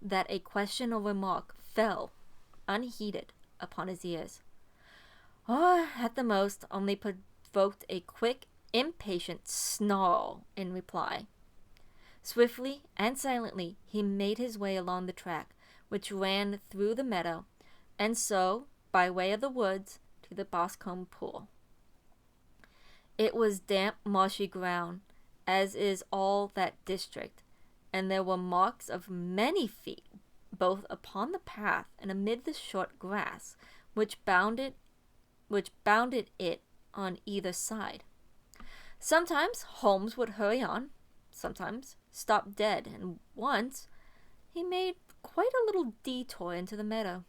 that a question or remark fell, unheeded, upon his ears, or, at the most, only provoked a quick, impatient snarl in reply. Swiftly and silently he made his way along the track, which ran through the meadow, and so, by way of the woods, to the Boscombe Pool. It was damp, marshy ground, as is all that district, and there were marks of many feet, both upon the path and amid the short grass, which bounded which bounded it on either side. Sometimes Holmes would hurry on, sometimes stop dead, and once he made quite a little detour into the meadow.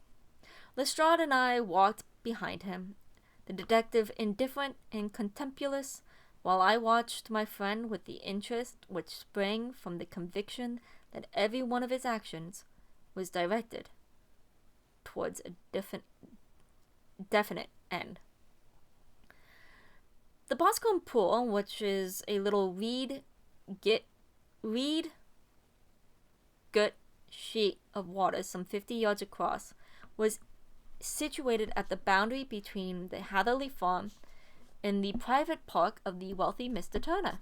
Lestrade and I walked behind him, the detective indifferent and contemptuous, while I watched my friend with the interest which sprang from the conviction that every one of his actions was directed towards a definite end. The Boscombe pool, which is a little reed gut sheet of water some 50 yards across, was situated at the boundary between the Hatherley farm and the private park of the wealthy Mr. Turner.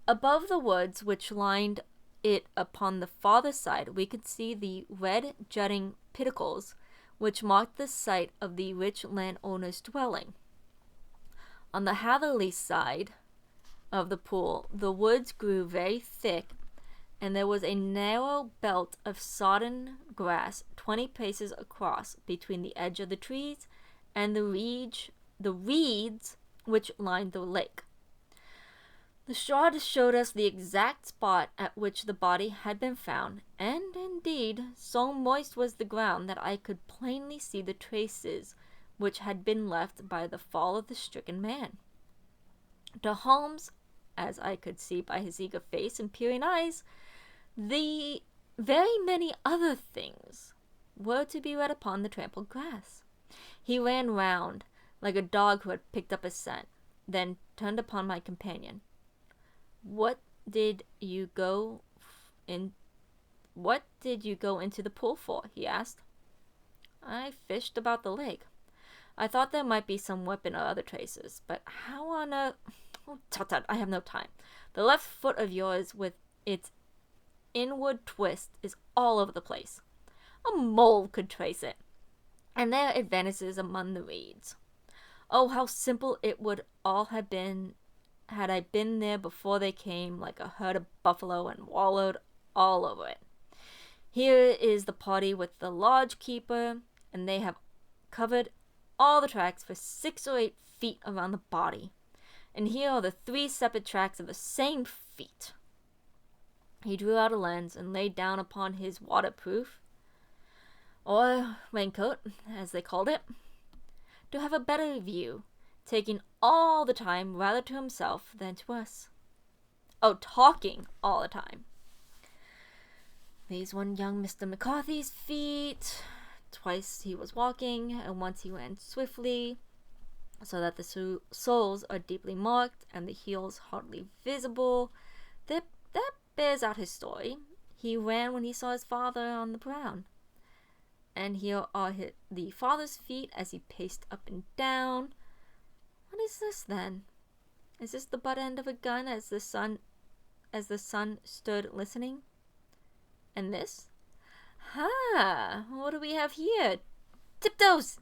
Above the woods which lined it upon the farther side, we could see the red jutting pinnacles which marked the site of the rich landowner's dwelling. On the Hatherley side of the pool, the woods grew very thick, and there was a narrow belt of sodden grass 20 paces across between the edge of the trees and the reeds which lined the lake. Lestrade showed us the exact spot at which the body had been found, and indeed, so moist was the ground that I could plainly see the traces which had been left by the fall of the stricken man. To Holmes, as I could see by his eager face and peering eyes, the very many other things were to be read upon the trampled grass. He ran round like a dog who had picked up a scent, then turned upon my companion. What did you go into the pool for?" he asked. "I fished about the lake. I thought there might be some weapon or other traces, but how on earth— Oh, tut, I have no time. The left foot of yours, with its inward twist, is all over the place. A mole could trace it, and there it vanishes among the reeds. Oh, how simple it would all have been had I been there before they came like a herd of buffalo and wallowed all over it. Here is the party with the lodge keeper, and they have covered all the tracks for 6 or 8 feet around the body. And here are the 3 separate tracks of the same feet." He drew out a lens and laid down upon his waterproof, or raincoat, as they called it, to have a better view, taking all the time rather to himself than to us. Oh, talking all the time. "These were young Mr. McCarthy's feet. Twice he was walking, and once he ran swiftly, so that the soles are deeply marked and the heels hardly visible. That bears out his story. He ran when he saw his father on the ground. And here are the father's feet as he paced up and down. What is this, then? Is this the butt end of a gun as the son stood listening? And this? Ha! What do we have here? Tiptoes!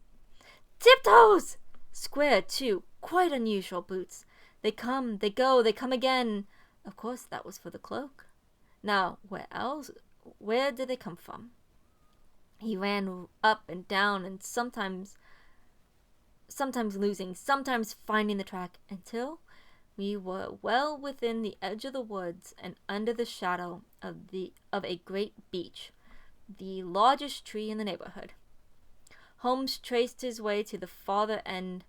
Tiptoes! Square, too. Quite unusual boots. They come, they go, they come again. Of course, that was for the cloak. Now, where did they come from? He ran up and down, and sometimes losing, sometimes finding the track, until we were well within the edge of the woods and under the shadow of a great beech, the largest tree in the neighborhood. Holmes traced his way to the farther end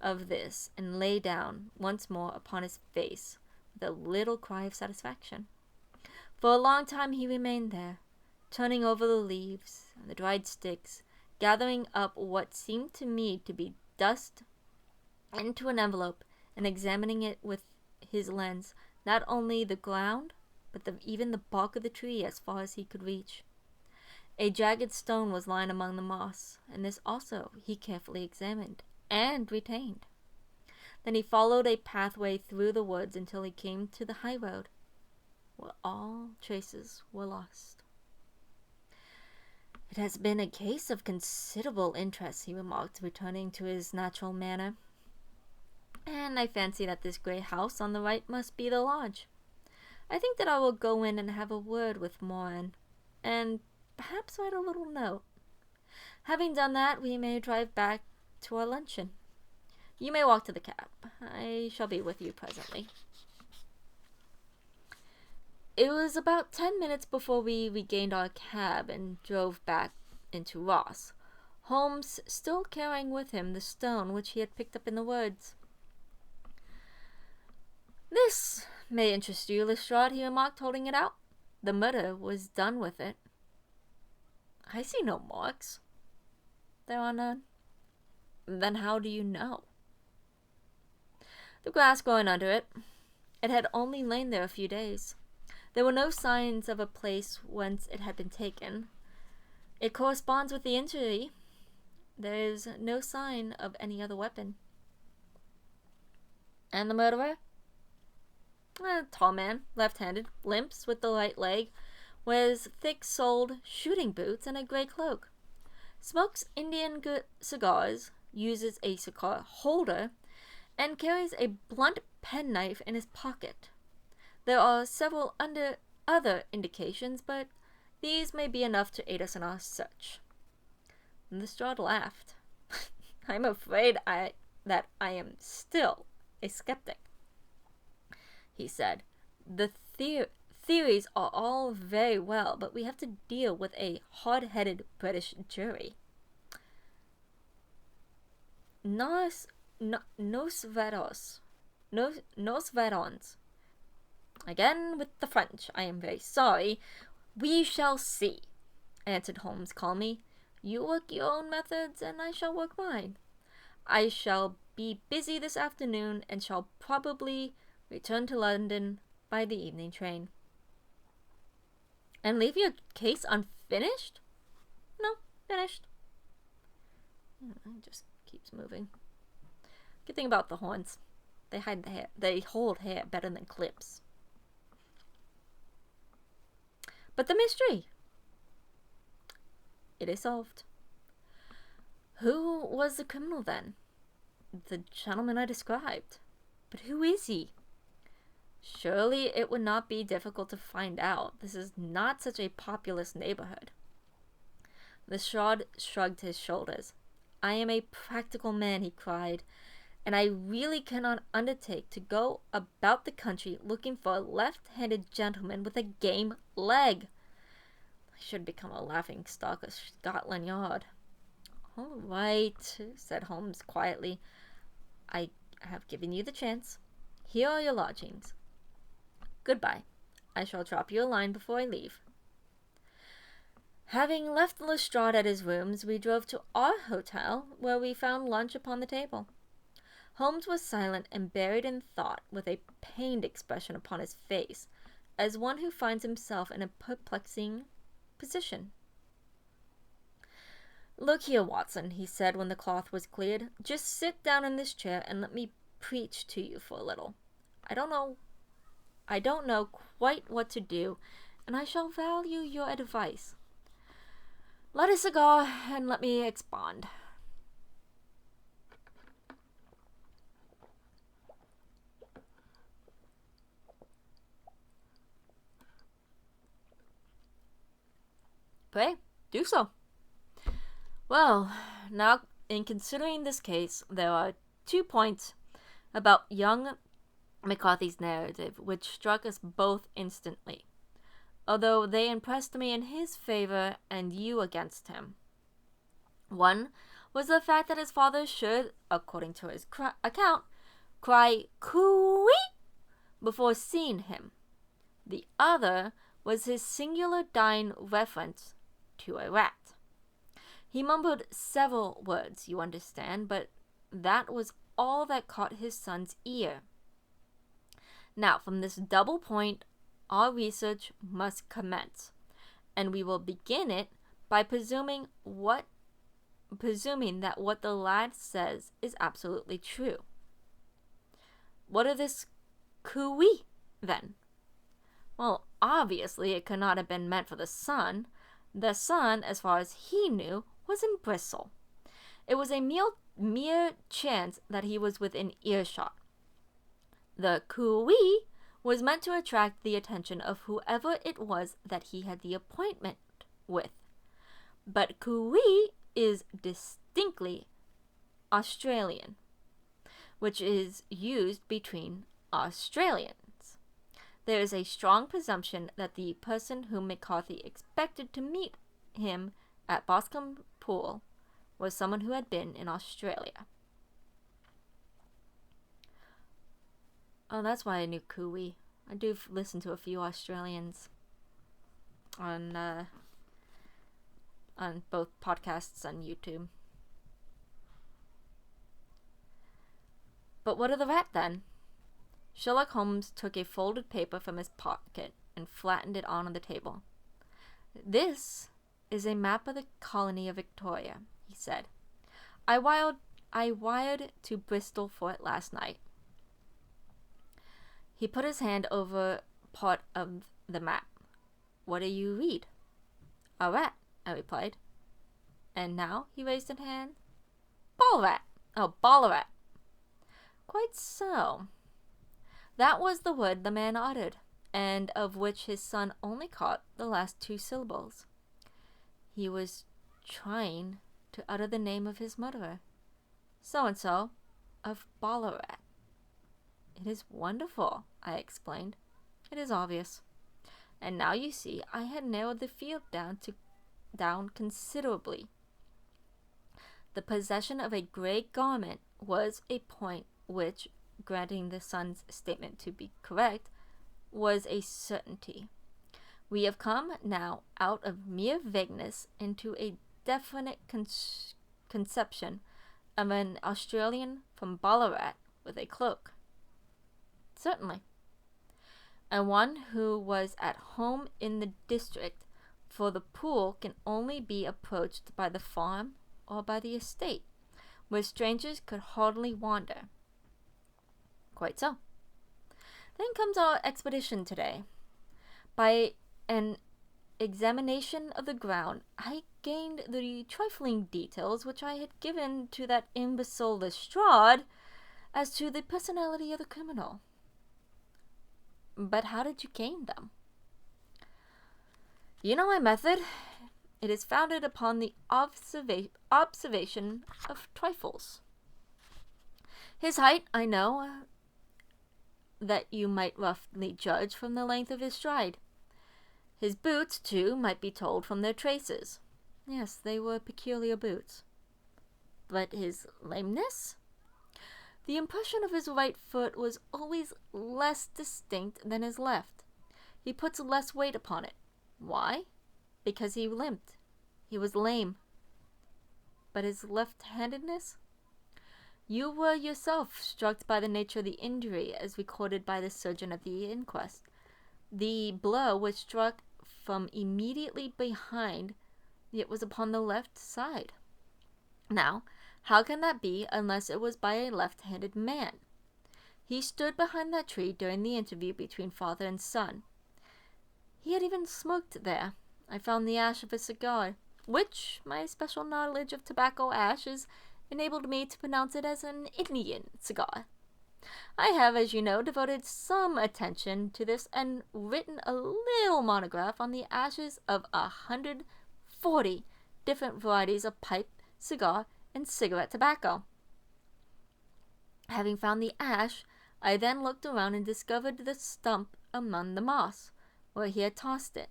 of this and lay down once more upon his face with a little cry of satisfaction. For a long time he remained there, turning over the leaves and the dried sticks, gathering up what seemed to me to be dust into an envelope, and examining it with his lens, not only the ground, but even the bark of the tree as far as he could reach. A jagged stone was lying among the moss, and this also he carefully examined and retained. Then he followed a pathway through the woods until he came to the high road, where all traces were lost. "It has been a case of considerable interest," he remarked, returning to his natural manner. "And I fancy that this grey house on the right must be the lodge. I think that I will go in and have a word with Moran, and perhaps write a little note. Having done that, we may drive back to our luncheon. You may walk to the cab. I shall be with you presently. It was about 10 minutes before we regained our cab and drove back into Ross, Holmes still carrying with him the stone which he had picked up in the woods. "This may interest you, Lestrade," he remarked, holding it out. "The murder was done with it." "I see no marks." "There are none." "Then how do you know?" "The grass growing under it. It had only lain there a few days. There were no signs of a place whence it had been taken. It corresponds with the injury. There is no sign of any other weapon." "And the murderer?" "A tall man, left-handed, limps with the right leg, wears thick-soled shooting boots and a grey cloak. Smokes Indian cigars, uses a cigar holder, and carries a blunt penknife in his pocket. There are several other indications, but these may be enough to aid us in our search." Lestrade laughed. "I'm afraid that I am still a skeptic," he said. "The theories are all very well, but we have to deal with a hard-headed British jury. Nos verons. Again with the French. I am very sorry. We shall see," answered Holmes calmly. "You work your own methods, and I shall work mine. I shall be busy this afternoon, and shall probably return to London by the evening train." "And leave your case unfinished?" "No, finished." It just keeps moving. Good thing about the horns. They hide the hair. They hold hair better than clips. "But the mystery?" "It is solved." "Who was the criminal, then?" "The gentleman I described." "But who is he?" "Surely it would not be difficult to find out. This is not such a populous neighborhood." Lestrade shrugged his shoulders. "I am a practical man," he cried, "and I really cannot undertake to go about the country looking for a left-handed gentleman with a game leg. I should become a laughing-stock of Scotland Yard." "All right," said Holmes quietly. "I have given you the chance. Here are your lodgings. Goodbye. I shall drop you a line before I leave." Having left Lestrade at his rooms, we drove to our hotel, where we found lunch upon the table. Holmes was silent and buried in thought, with a pained expression upon his face, as one who finds himself in a perplexing position. "Look here, Watson," he said when the cloth was cleared. "Just sit down in this chair and let me preach to you for a little. I don't know quite what to do, and I shall value your advice. Light a cigar and let me expound." "Pray, do so." "Well, now, in considering this case, there are 2 points about young McCarthy's narrative which struck us both instantly, although they impressed me in his favor and you against him. One was the fact that his father should, according to his account, cry "coo-wee" before seeing him. The other was his singular dying reference to a rat. He mumbled several words, you understand, but that was all that caught his son's ear. Now, from this double point, our research must commence, and we will begin it by presuming that what the lad says is absolutely true. What of this coo-wee, then? Well, obviously it could not have been meant for the son. The son, as far as he knew, was in Bristol. It was a mere chance that he was within earshot. The coo-wee was meant to attract the attention of whoever it was that he had the appointment with. But coo-wee is distinctly Australian, which is used between Australians. There is a strong presumption that the person whom McCarthy expected to meet him at Boscombe Pool was someone who had been in Australia. Oh, that's why I knew Cooey. I do listen to a few Australians on both podcasts and YouTube. But what of the rat then? Sherlock Holmes took a folded paper from his pocket and flattened it on the table. This is a map of the colony of Victoria, he said. I wired to Bristol for it last night. He put his hand over part of the map. What do you read? A rat, I replied. And now, he raised a hand. Ballarat. Oh, Ballarat. Quite so. That was the word the man uttered, and of which his son only caught the last two syllables. He was trying to utter the name of his murderer. So-and-so of Ballarat. It is wonderful, I explained. It is obvious. And now you see I had narrowed the field down considerably. The possession of a grey garment was a point which, granting the son's statement to be correct, was a certainty. We have come now out of mere vagueness into a definite conception of an Australian from Ballarat with a cloak. Certainly. And one who was at home in the district, for the pool can only be approached by the farm or by the estate, where strangers could hardly wander. Quite so. Then comes our expedition today. By an examination of the ground, I gained the trifling details which I had given to that imbecile Lestrade as to the personality of the criminal. But how did you gain them? You know my method. It is founded upon the observation of trifles. His height, I know, that you might roughly judge from the length of his stride. His boots, too, might be told from their traces. Yes, they were peculiar boots. But his lameness? The impression of his right foot was always less distinct than his left. He puts less weight upon it. Why? Because he limped. He was lame. But his left-handedness? You were yourself struck by the nature of the injury as recorded by the surgeon at the inquest. The blow was struck from immediately behind, yet was upon the left side. Now, how can that be unless it was by a left-handed man? He stood behind that tree during the interview between father and son. He had even smoked there. I found the ash of a cigar, which my special knowledge of tobacco ashes enabled me to pronounce it as an Indian cigar. I have, as you know, devoted some attention to this and written a little monograph on the ashes of 140 different varieties of pipe, cigar, and cigarette tobacco. Having found the ash, I then looked around and discovered the stump among the moss, where he had tossed it.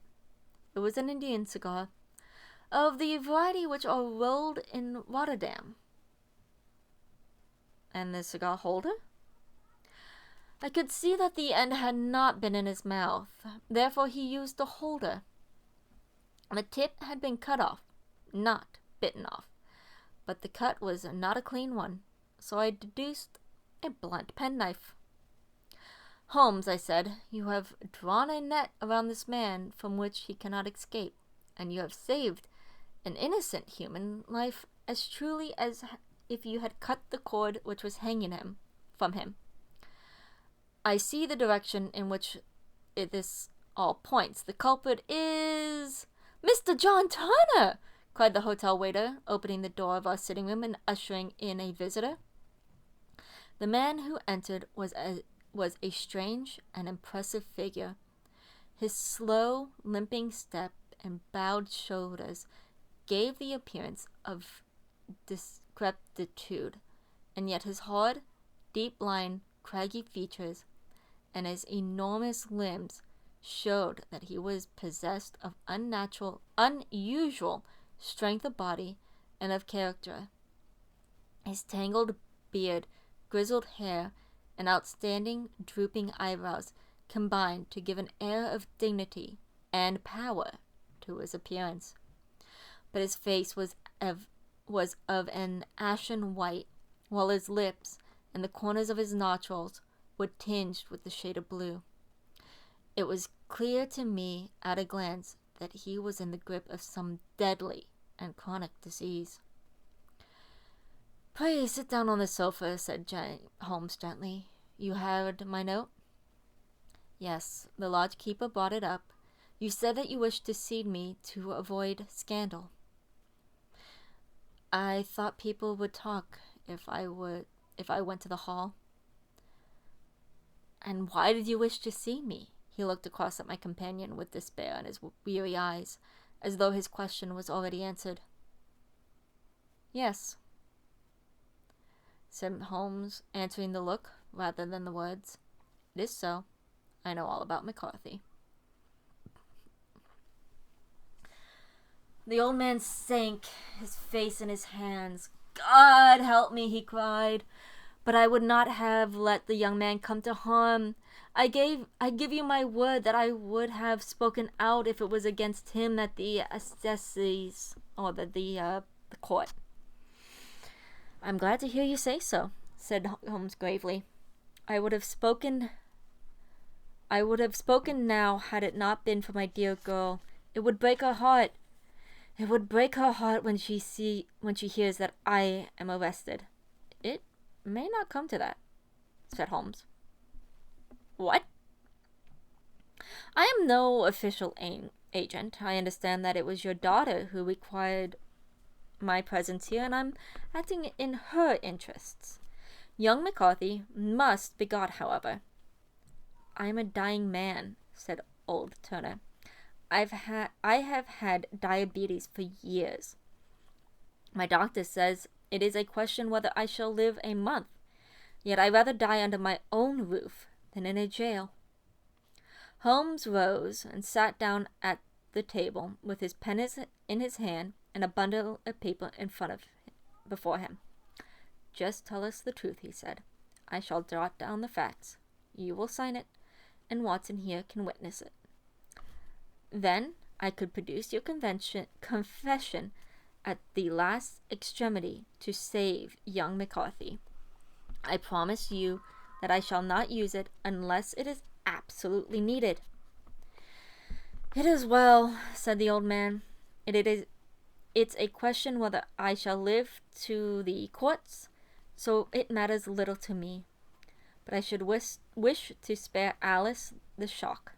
It was an Indian cigar, of the variety which are rolled in Rotterdam. And the cigar holder? I could see that the end had not been in his mouth, therefore he used the holder. The tip had been cut off, not bitten off, but the cut was not a clean one, so I deduced a blunt penknife. Holmes, I said, you have drawn a net around this man from which he cannot escape, and you have saved an innocent human life as truly as if you had cut the cord which was hanging from him. I see the direction in which this all points. The culprit is Mr. John Turner, cried the hotel waiter, opening the door of our sitting room and ushering in a visitor. The man who entered was a strange and impressive figure. His slow, limping step and bowed shoulders gave the appearance of discrepitude and yet his hard, deep-lined, craggy features and his enormous limbs showed that he was possessed of unusual strength of body and of character. His tangled beard, grizzled hair, and outstanding drooping eyebrows combined to give an air of dignity and power to his appearance. But his face was of an ashen white, while his lips and the corners of his nostrils were tinged with the shade of blue. It was clear to me at a glance that he was in the grip of some deadly and chronic disease. "Pray sit down on the sofa," said Holmes gently. "You had my note?" "Yes, the lodge keeper brought it up. You said that you wished to see me to avoid scandal." "I thought people would talk if I went to the hall." "And why did you wish to see me?" He looked across at my companion with despair in his weary eyes, as though his question was already answered. "Yes," said Holmes, answering the look rather than the words. "It is so. I know all about McCarthy." The old man sank his face in his hands. "God help me," he cried. "But I would not have let the young man come to harm. I give you my word that I would have spoken out if it was against him at the assizes or the court." "I'm glad to hear you say so," said Holmes gravely. I would have spoken now had it not been for my dear girl. It would break her heart. It would break her heart when she hears that I am arrested." "It may not come to that," said Holmes. "What?" "I am no official agent. I understand that it was your daughter who required my presence here, and I'm acting in her interests. Young McCarthy must be got, however." "I am a dying man," said old Turner. I have had diabetes for years. My doctor says it is a question whether I shall live a month, yet I rather die under my own roof than in a jail." Holmes rose and sat down at the table with his pen in his hand and a bundle of paper before him. "Just tell us the truth," he said. "I shall jot down the facts. You will sign it, and Watson here can witness it. Then I could produce your confession at the last extremity to save young McCarthy. I promise you that I shall not use it unless it is absolutely needed." "It is well," said the old man. It's a question whether I shall live to the courts, so it matters little to me. But I should wish to spare Alice the shock.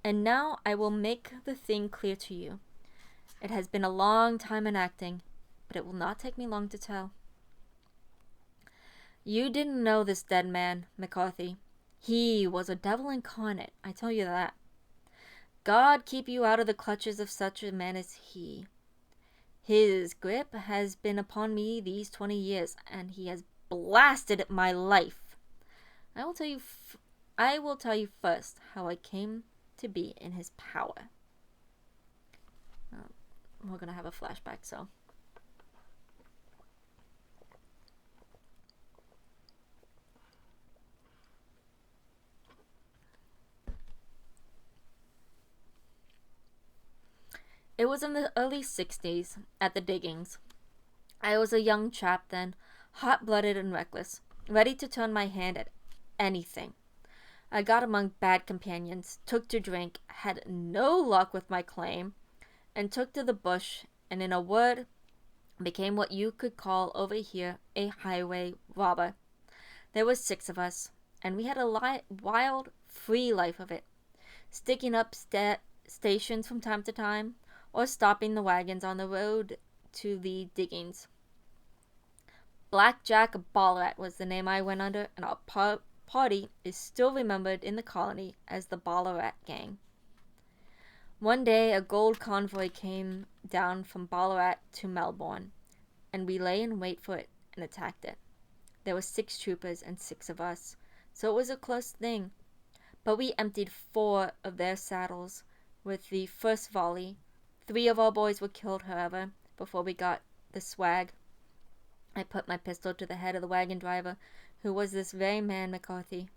Now I will make the thing clear to you. It has been a long time in acting, but it will not take me long to tell. You didn't know this dead man, McCarthy. He was a devil incarnate, I tell you that. God keep you out of the clutches of such a man as he. His grip has been upon me these 20 years, and he has blasted my life. I will tell you first how I came to be in his power." We're going to have a flashback, so. It was in the early 60s, at the diggings. I was a young chap then, hot-blooded and reckless, ready to turn my hand at anything. I got among bad companions, took to drink, had no luck with my claim, and took to the bush, and in a word, became what you could call over here a highway robber. There were 6 of us, and we had a wild, free life of it, sticking up stations from time to time, or stopping the wagons on the road to the diggings. Black Jack Ballarat was the name I went under, and our party is still remembered in the colony as the Ballarat Gang. One day a gold convoy came down from Ballarat to Melbourne, and we lay in wait for it and attacked it. There were 6 troopers and 6 of us, so it was a close thing. But we emptied 4 of their saddles with the first volley. 3 of our boys were killed, however, before we got the swag. I put my pistol to the head of the wagon driver, who was this very man McCarthy.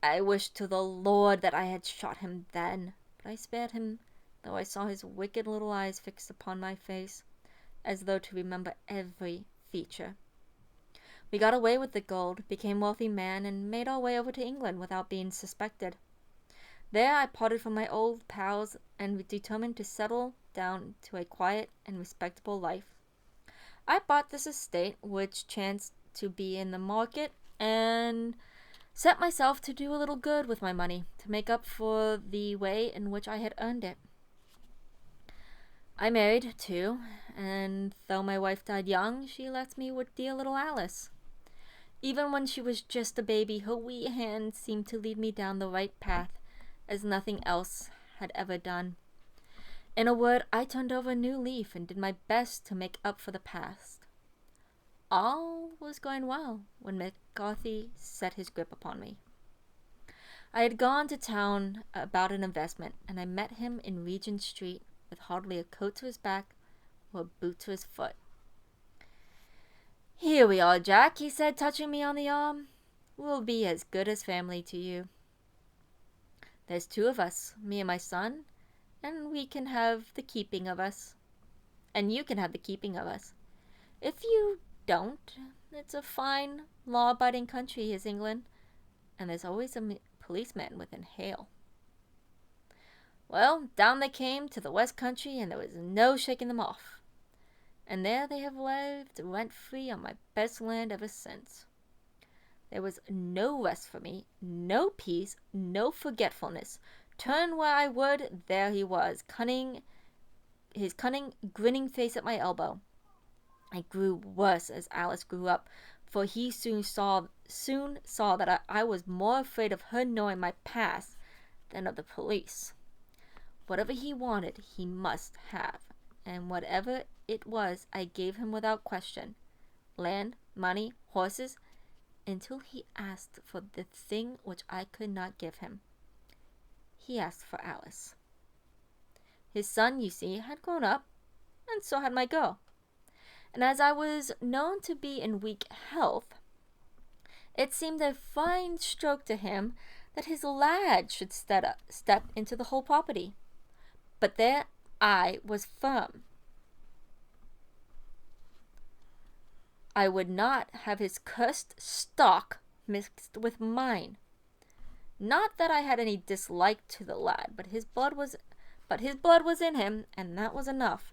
I wished to the Lord that I had shot him then, but I spared him, though I saw his wicked little eyes fixed upon my face, as though to remember every feature. We got away with the gold, became wealthy men, and made our way over to England without being suspected. There I parted from my old pals and determined to settle down to a quiet and respectable life. I bought this estate, which chanced to be in the market, and set myself to do a little good with my money, to make up for the way in which I had earned it. I married, too, and though my wife died young, she left me with dear little Alice. Even when she was just a baby, her wee hand seemed to lead me down the right path, as nothing else had ever done. In a word, I turned over a new leaf and did my best to make up for the past. All was going well when McCarthy set his grip upon me. I had gone to town about an investment, and I met him in Regent Street with hardly a coat to his back or a boot to his foot. "Here we are, Jack," he said, touching me on the arm. "We'll be as good as family to you. There's 2 of us, me and my son, and we can have the keeping of us. And you can have the keeping of us. If you don't, it's a fine, law-abiding country, is England, and there's always a policeman within hail." Well, down they came to the West Country, and there was no shaking them off. And there they have lived rent-free on my best land ever since. There was no rest for me, no peace, no forgetfulness. Turn where I would, there he was, his cunning, grinning face at my elbow. I grew worse as Alice grew up, for he soon saw that I was more afraid of her knowing my past than of the police. Whatever he wanted, he must have, and whatever it was, I gave him without question. Land, money, horses, until he asked for the thing which I could not give him. He asked for Alice. His son, you see, had grown up, and so had my girl. And as I was known to be in weak health, it seemed a fine stroke to him that his lad should step into the whole property. But there I was firm. I would not have his cursed stock mixed with mine. Not that I had any dislike to the lad, but his blood was in him, and that was enough.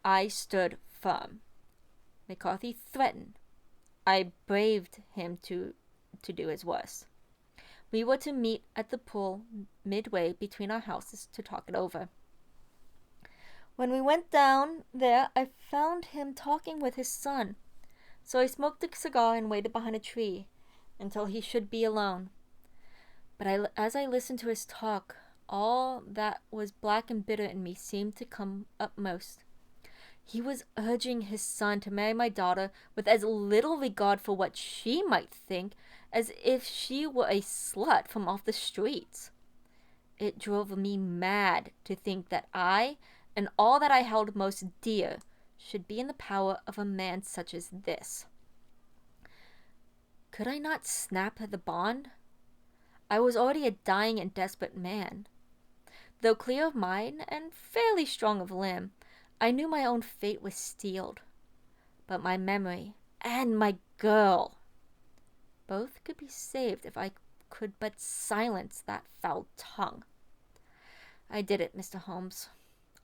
I stood firm. McCarthy threatened. I braved him to do his worst. We were to meet at the pool midway between our houses to talk it over. When we went down there, I found him talking with his son, so I smoked a cigar and waited behind a tree until he should be alone. But as I listened to his talk, all that was black and bitter in me seemed to come upmost. He was urging his son to marry my daughter with as little regard for what she might think as if she were a slut from off the streets. It drove me mad to think that I, and all that I held most dear, should be in the power of a man such as this. Could I not snap at the bond? I was already a dying and desperate man. Though clear of mind and fairly strong of limb, I knew my own fate was sealed. But my memory and my girl, both could be saved if I could but silence that foul tongue. I did it, Mr. Holmes.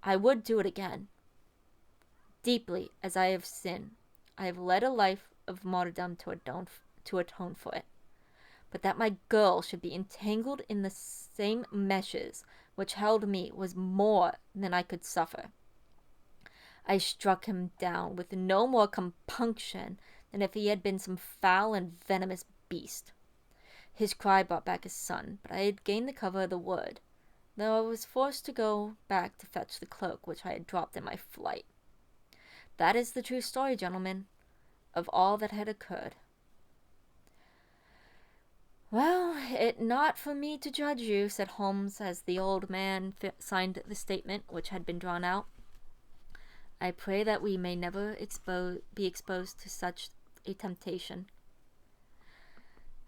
I would do it again. Deeply as I have sinned, I have led a life of martyrdom to atone for it. But that my girl should be entangled in the same meshes which held me was more than I could suffer. I struck him down with no more compunction than if he had been some foul and venomous beast. His cry brought back his son, but I had gained the cover of the wood, though I was forced to go back to fetch the cloak which I had dropped in my flight. That is the true story, gentlemen. of all that had occurred. "Well, it not for me to judge you," said Holmes as the old man signed the statement which had been drawn out. "I pray that we may never be exposed to such a temptation."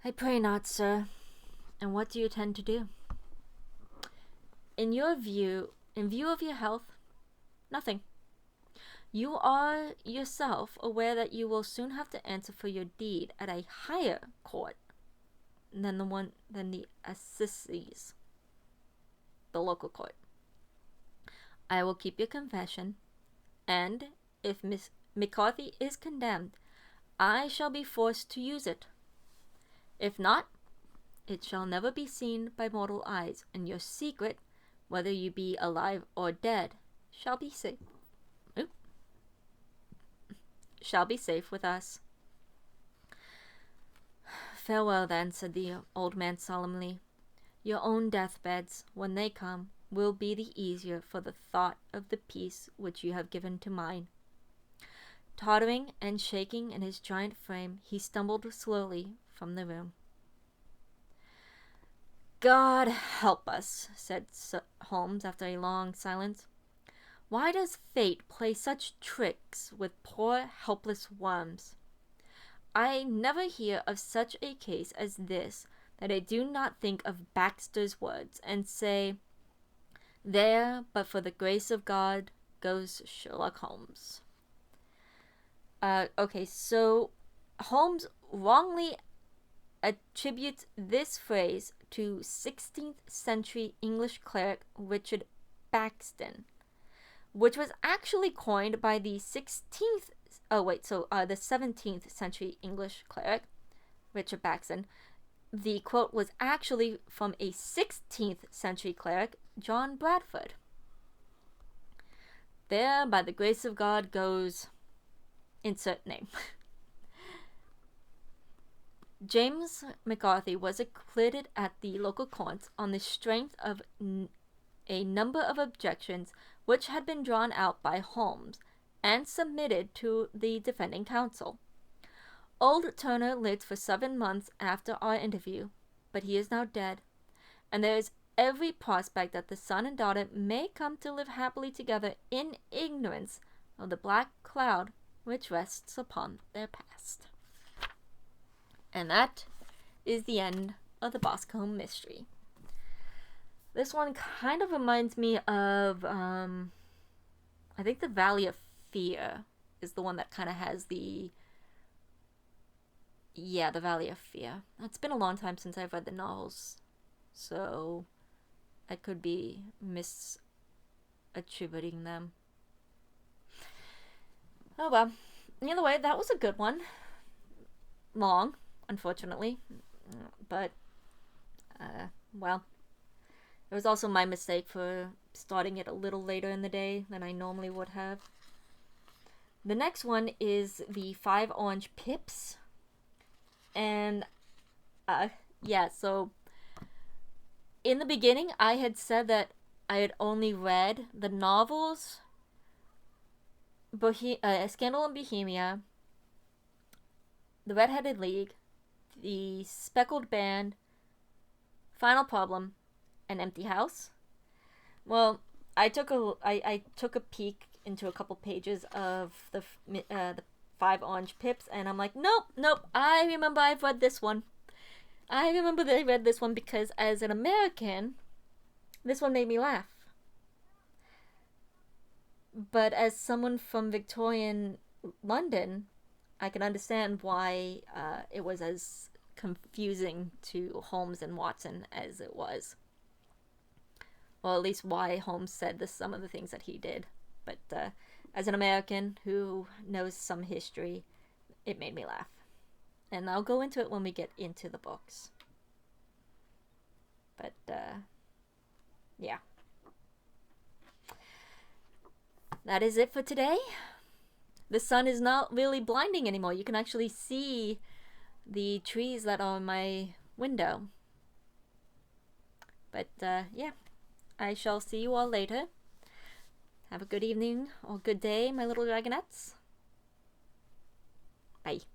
"I pray not, sir. And what do you intend to do?" In view of your health, nothing. You are yourself aware that you will soon have to answer for your deed at a higher court than the assizes, the local court. I will keep your confession, and if Miss McCarthy is condemned, I shall be forced to use it. If not, it shall never be seen by mortal eyes, and your secret, whether you be alive or dead, shall be safe. Shall be safe with us. "Farewell, then," said the old man solemnly. "Your own deathbeds, when they come, will be the easier for the thought of the peace which you have given to mine." Tottering and shaking in his giant frame, he stumbled slowly from the room. "God help us," said Holmes after a long silence. "Why does fate play such tricks with poor helpless worms? I never hear of such a case as this that I do not think of Baxter's words and say, 'There, but for the grace of God, goes Sherlock Holmes.'" Okay, so Holmes wrongly attributes this phrase to 16th century English cleric Richard Baxton, which was actually coined by the 17th century English cleric Richard Baxton. The quote was actually from a 16th century cleric, John Bradford. "There, by the grace of God, goes..." insert name. James McCarthy was acquitted at the local courts on the strength of a number of objections which had been drawn out by Holmes and submitted to the defending counsel. Old Turner lived for 7 months after our interview, but he is now dead, and there is every prospect that the son and daughter may come to live happily together in ignorance of the black cloud which rests upon their past. And that is the end of the Boscombe mystery. This one kind of reminds me of, I think the Valley of Fear is the one that kind of has the Valley of Fear. It's been a long time since I've read the novels, so I could be misattributing them. Oh well. Either way, that was a good one. Long, unfortunately. But, well. It was also my mistake for starting it a little later in the day than I normally would have. The next one is the 5 Orange Pips. And, so in the beginning, I had said that I had only read the novels, Scandal in Bohemia, The Red-Headed League, The Speckled Band, Final Problem, and Empty House. Well, I took a peek into a couple pages of the 5 Orange Pips, and I'm like, nope, I remember I've read this one. I remember that I read this one because as an American, this one made me laugh. But as someone from Victorian London, I can understand why it was as confusing to Holmes and Watson as it was. Well, at least why Holmes said some of the things that he did. But as an American who knows some history, it made me laugh. And I'll go into it when we get into the books. But, yeah. That is it for today. The sun is not really blinding anymore. You can actually see the trees that are in my window. But, yeah. I shall see you all later. Have a good evening or good day, my little dragonettes. Bye.